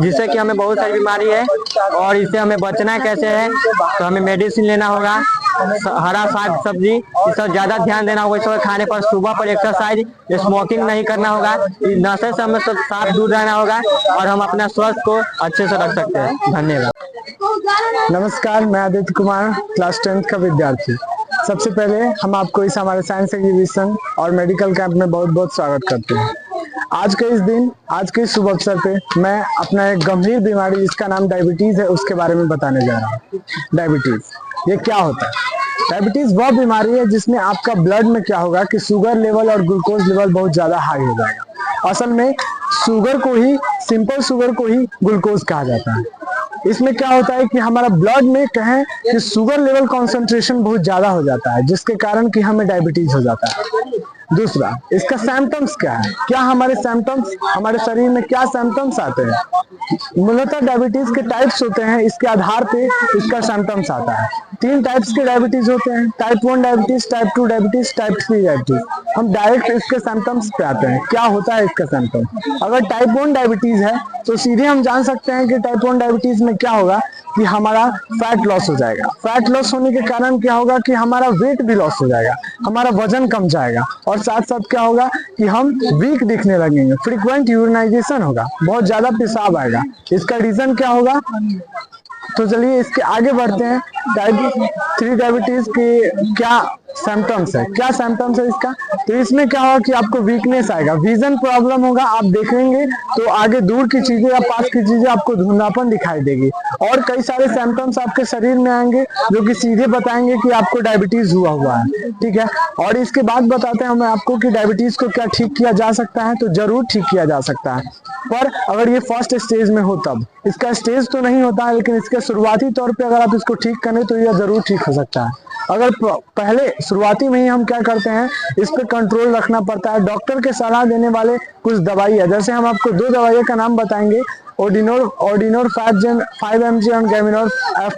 जिससे कि हमें बहुत सारी बीमारी है। और इससे हमें बचना कैसे है, तो हमें मेडिसिन लेना होगा, हरा साग सब्जी इस सब ज्यादा ध्यान देना होगा। इसको खाने पर सुबह पर एक्सरसाइज, स्मोकिंग नहीं करना होगा, नशे से हमें सब साफ दूर रहना होगा और हम अपना स्वास्थ्य को अच्छे से रख सकते हैं। धन्यवाद। नमस्कार, मैं आदित्य कुमार, क्लास 10th का विद्यार्थी। सबसे पहले हम आपको इस हमारे साइंस एग्जीबिशन और मेडिकल कैंप में बहुत बहुत स्वागत करते हैं। आज के इस दिन, आज के इस शुभ अवसर पे मैं अपना एक गंभीर बीमारी जिसका नाम डायबिटीज है उसके बारे में बताने जा रहा हूँ। डायबिटीज ये क्या होता है? डायबिटीज वह बीमारी है जिसमें आपका ब्लड में क्या होगा कि शुगर लेवल और ग्लूकोज लेवल बहुत ज्यादा हाई हो जाएगा। असल में शुगर को ही, सिंपल शुगर को ही ग्लूकोज कहा जाता है। इसमें क्या होता है कि हमारा ब्लड में कहें कि शुगर लेवल कंसंट्रेशन बहुत ज्यादा हो जाता है, जिसके कारण कि हमें डायबिटीज हो जाता है। दूसरा, इसका सिम्टम्स क्या है, क्या हमारे सिम्टम्स, हमारे शरीर में क्या सिम्टम्स आते हैं? मूलतः डायबिटीज के टाइप्स होते हैं, इसके आधार पे इसका सिम्टम्स आता है। 3 टाइप्स के डायबिटीज होते हैं, type 1 diabetes, type 2 diabetes, type 3 diabetes. हम डायरेक्ट इसके सिम्टम्स पे आते हैं, क्या होता है इसका सिम्टम। अगर टाइप 1 डायबिटीज है तो सीधे हम जान सकते हैं कि टाइप 1 डायबिटीज में क्या होगा कि हमारा फैट लॉस हो जाएगा। फैट लॉस होने के कारण क्या होगा कि हमारा वेट भी लॉस हो जाएगा, हमारा वजन कम जाएगा और साथ साथ क्या होगा कि हम वीक दिखने लगेंगे, फ्रीक्वेंट यूरिनाइजेशन होगा, बहुत ज्यादा पेशाब आएगा। इसका रीजन क्या होगा? तो चलिए इसके आगे बढ़ते हैं। टाइप 3 डायबिटीज के क्या सिम्टम्स है। क्या सिम्टम्स है इसका? तो इसमें क्या होगा कि आपको वीकनेस आएगा, विजन प्रॉब्लम होगा, आप देखेंगे तो आगे दूर की चीजें या पास की चीजें आपको धुंधलापन दिखाई देगी। और कई सारे सिम्टम्स आपके शरीर में आएंगे जो कि सीधे बताएंगे कि आपको डायबिटीज हुआ है, ठीक है। और इसके बाद बताते हैं मैं आपको कि डायबिटीज को क्या ठीक किया जा सकता है। तो जरूर ठीक किया जा सकता है, पर अगर ये फर्स्ट स्टेज में हो तब। इसका स्टेज तो नहीं होता है, लेकिन इसके शुरुआती तौर पे अगर आप इसको ठीक करें तो यह जरूर ठीक हो सकता है। अगर पहले शुरुआती में ही हम क्या करते हैं, इस पे कंट्रोल रखना पड़ता है। डॉक्टर के सलाह देने वाले कुछ दवाई है, जैसे हम आपको 2 दवाइयों का नाम बताएंगे, ऑर्डिनोर 5 mg और गैमिनोर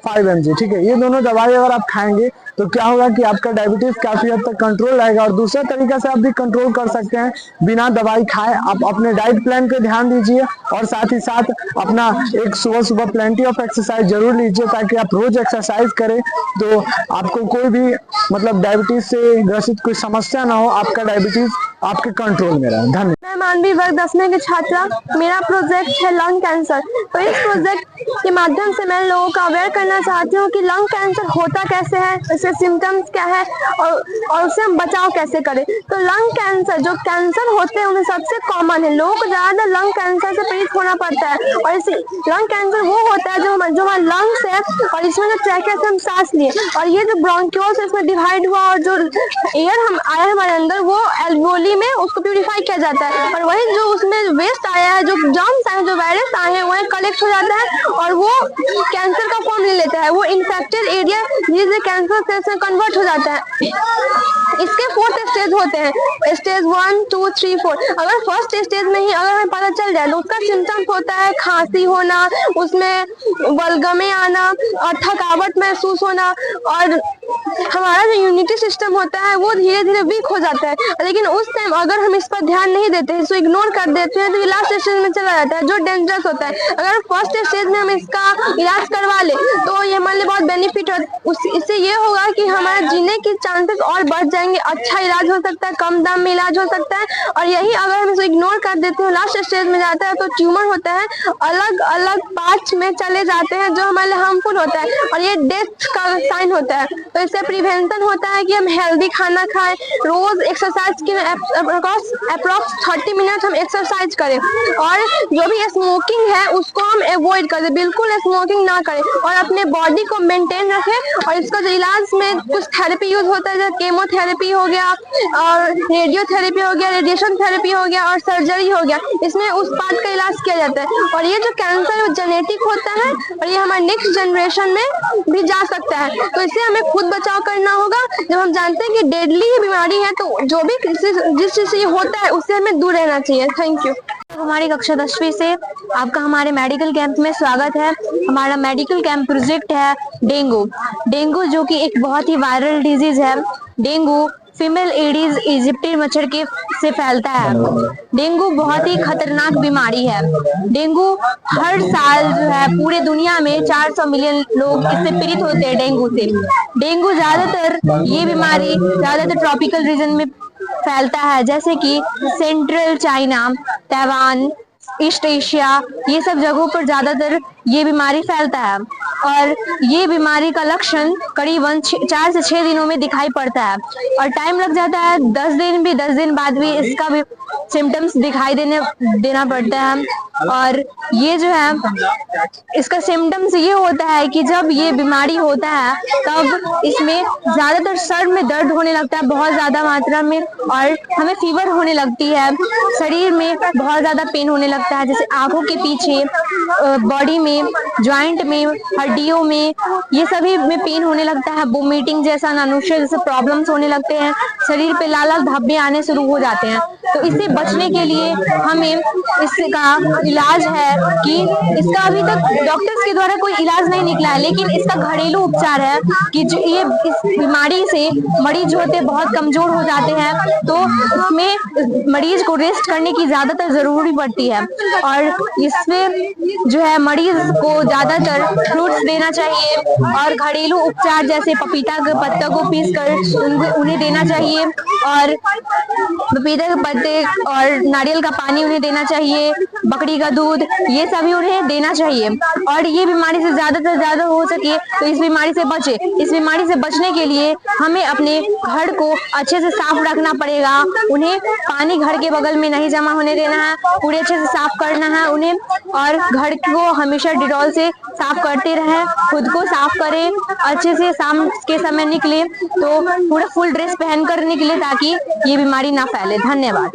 5 mg, ठीक है। ये दोनों दवाई अगर आप खाएंगे तो क्या होगा कि आपका डायबिटीज काफी हद तक कंट्रोल रहेगा। और दूसरा तरीका से आप भी कंट्रोल कर सकते हैं बिना दवाई खाए। आप अपने डाइट प्लान पे ध्यान दीजिए और साथ ही साथ अपना एक सुबह प्लेंटी ऑफ एक्सरसाइज जरूर लीजिए, ताकि आप रोज एक्सरसाइज करें तो आपको कोई भी मतलब डायबिटीज से ग्रसित कोई समस्या ना हो, आपका डायबिटीज आपके कंट्रोल में रहे। धन्यवाद। मैं मानवी वर्ग 10वीं की छात्रा, मेरा प्रोजेक्ट है लंग कैंसर। तो इस प्रोजेक्ट के माध्यम से मैं लोगों को अवेयर करना चाहती हूँ कि लंग कैंसर होता कैसे है, इसके सिम्टम्स क्या है और उससे हम बचाव कैसे करें। तो लंग कैंसर, जो कैंसर होते हैं उनमें सबसे कॉमन है, लोगों को ज्यादा लंग कैंसर से पीड़ित होना पड़ता है। और इसी लंग कैंसर वो होता है जो हमारा लंग्स है और इसमें जो ट्रैकिया से हम सांस लिए, और ये जो ब्रोंक्यूल्स इसमें डिवाइड हुआ और जो एयर हम आया हमारे अंदर वो एल्वियोली में उसको प्यूरिफाई किया जाता है, और वही जो उसमें वेस्ट आया है, जो जर्म्स आए हैं, जो वायरस आए हैं, वह कलेक्ट हो जाता है और वो कैंसर का फॉर्म ले लेता है। वो इन्फेक्टेड एरिया धीरे कैंसर सेल्स में कन्वर्ट हो जाता है। इसके 4 स्टेज होते हैं, स्टेज 1, 2, 3, 4। अगर फर्स्ट स्टेज में ही अगर हमें पता चल जाए तो उसका सिम्टम्स होता है खांसी होना, उसमें बलगमे आना और थकावट महसूस होना, और हमारा जो इम्यूनिटी सिस्टम होता है वो धीरे धीरे वीक हो जाता है। लेकिन उस टाइम अगर हम इस पर ध्यान नहीं देते हैं, इसको इग्नोर कर देते हैं, तो ये लास्ट स्टेज में चला जाता है जो डेंजरस होता है। अगर फर्स्ट स्टेज में हम इसका इलाज करवा ले तो ये हमारे लिए बहुत बेनिफिट है। इससे ये होगा कि हमारा जीने के चांसेस और बढ़ जाएंगे, अच्छा इलाज हो सकता है, कम दाम में इलाज हो सकता है। और यही अगर हम इसको इग्नोर कर देते हैं, लास्ट स्टेज में जाता है तो ट्यूमर होता है, अलग अलग पार्ट्स में चले जाते हैं जो हमारे लिए हार्मफुल होता है, और ये डेथ का साइन होता है। तो इससे प्रिवेंशन होता है कि हम हेल्दी खाना खाएं, रोज एक्सरसाइज के अप्रॉक्स 30 मिनट हम एक्सरसाइज करें, और जो भी स्मोकिंग है उसको हम अवॉइड करें, बिल्कुल स्मोकिंग ना करें, और अपने बॉडी को मेंटेन रखें। और इसका जो इलाज में कुछ थेरेपी यूज होता है, जैसे केमोथेरेपी हो गया और रेडियोथेरेपी हो गया, रेडिएशन थेरेपी हो गया और सर्जरी हो गया, इसमें उस पार्ट का इलाज किया जाता है। और ये जो कैंसर है वो जेनेटिक होता है और ये हमारे नेक्स्ट जनरेशन में भी जा सकता है। तो इससे हमें खुद बचाव करना होगा। जब हम जानते हैं कि डेडली बीमारी है तो जो भी जिस चीज से ये होता है उससे हमें दूर रहना चाहिए। Thank you. हमारी कक्षा 10वीं से आपका हमारे मेडिकल कैंप में स्वागत है। हमारा मेडिकल कैंप प्रोजेक्ट है डेंगू जो कि एक बहुत ही वायरल डिजीज है। डेंगू फीमेल एडीज इजिप्टी मच्छर के से फैलता है। डेंगू बहुत ही खतरनाक बीमारी है। डेंगू हर साल जो है पूरे दुनिया में 400 मिलियन लोग इससे पीड़ित होते हैं डेंगू से। डेंगू ज्यादातर ये बीमारी ज्यादातर ट्रॉपिकल रीजन में फैलता है, जैसे कि central China, Taiwan, east Asia, ये सब जगहों पर ज्यादातर ये बीमारी फैलता है। और ये बीमारी का लक्षण करीबन 4 से 6 दिनों में दिखाई पड़ता है और टाइम लग जाता है 10 दिन बाद भी इसका भी सिम्टम्स दिखाई देना पड़ता है। और ये जो है इसका सिम्टम्स ये होता है कि जब ये बीमारी होता है तब इसमें ज्यादातर सर में दर्द होने लगता है बहुत ज्यादा मात्रा में, और हमें फीवर होने लगती है, शरीर में बहुत ज्यादा पेन होने लगता है, जैसे आंखों के पीछे, बॉडी में, जॉइंट में, हड्डियों में, ये सभी में पेन होने लगता है। वोमिटिंग जैसा, नानुष्य जैसे प्रॉब्लम्स होने लगते हैं, शरीर पे लाल लाल धब्बे आने शुरू हो जाते हैं। तो इससे बचने के लिए हमें इसका इलाज है कि इसका अभी तक डॉक्टर्स के द्वारा कोई इलाज नहीं निकला है, लेकिन इसका घरेलू उपचार है कि जो ये इस बीमारी से मरीज होते बहुत कमजोर हो जाते हैं, तो इसमें मरीज को रेस्ट करने की ज्यादातर जरूरी पड़ती है। और इसमें जो है मरीज को ज्यादातर फ्रूट्स देना चाहिए और घरेलू उपचार जैसे पपीता के पत्ते को पीस कर उन्हें देना चाहिए, और पपीता के पत्ते और नारियल का पानी उन्हें देना चाहिए, बकरी का दूध, ये सभी उन्हें देना चाहिए। और ये बीमारी से ज्यादा हो सके तो इस बीमारी से बचे। इस बीमारी से बचने के लिए हमें अपने घर को अच्छे से साफ रखना पड़ेगा। उन्हें पानी घर के बगल में नहीं जमा होने देना है, पूरे अच्छे से साफ करना है उन्हें। और घर को हमेशा डिटॉल से साफ करते रहें, खुद को साफ करें, अच्छे से शाम के समय निकले तो पूरा फुल ड्रेस पहनकर निकले ताकि ये बीमारी ना फैले। धन्यवाद।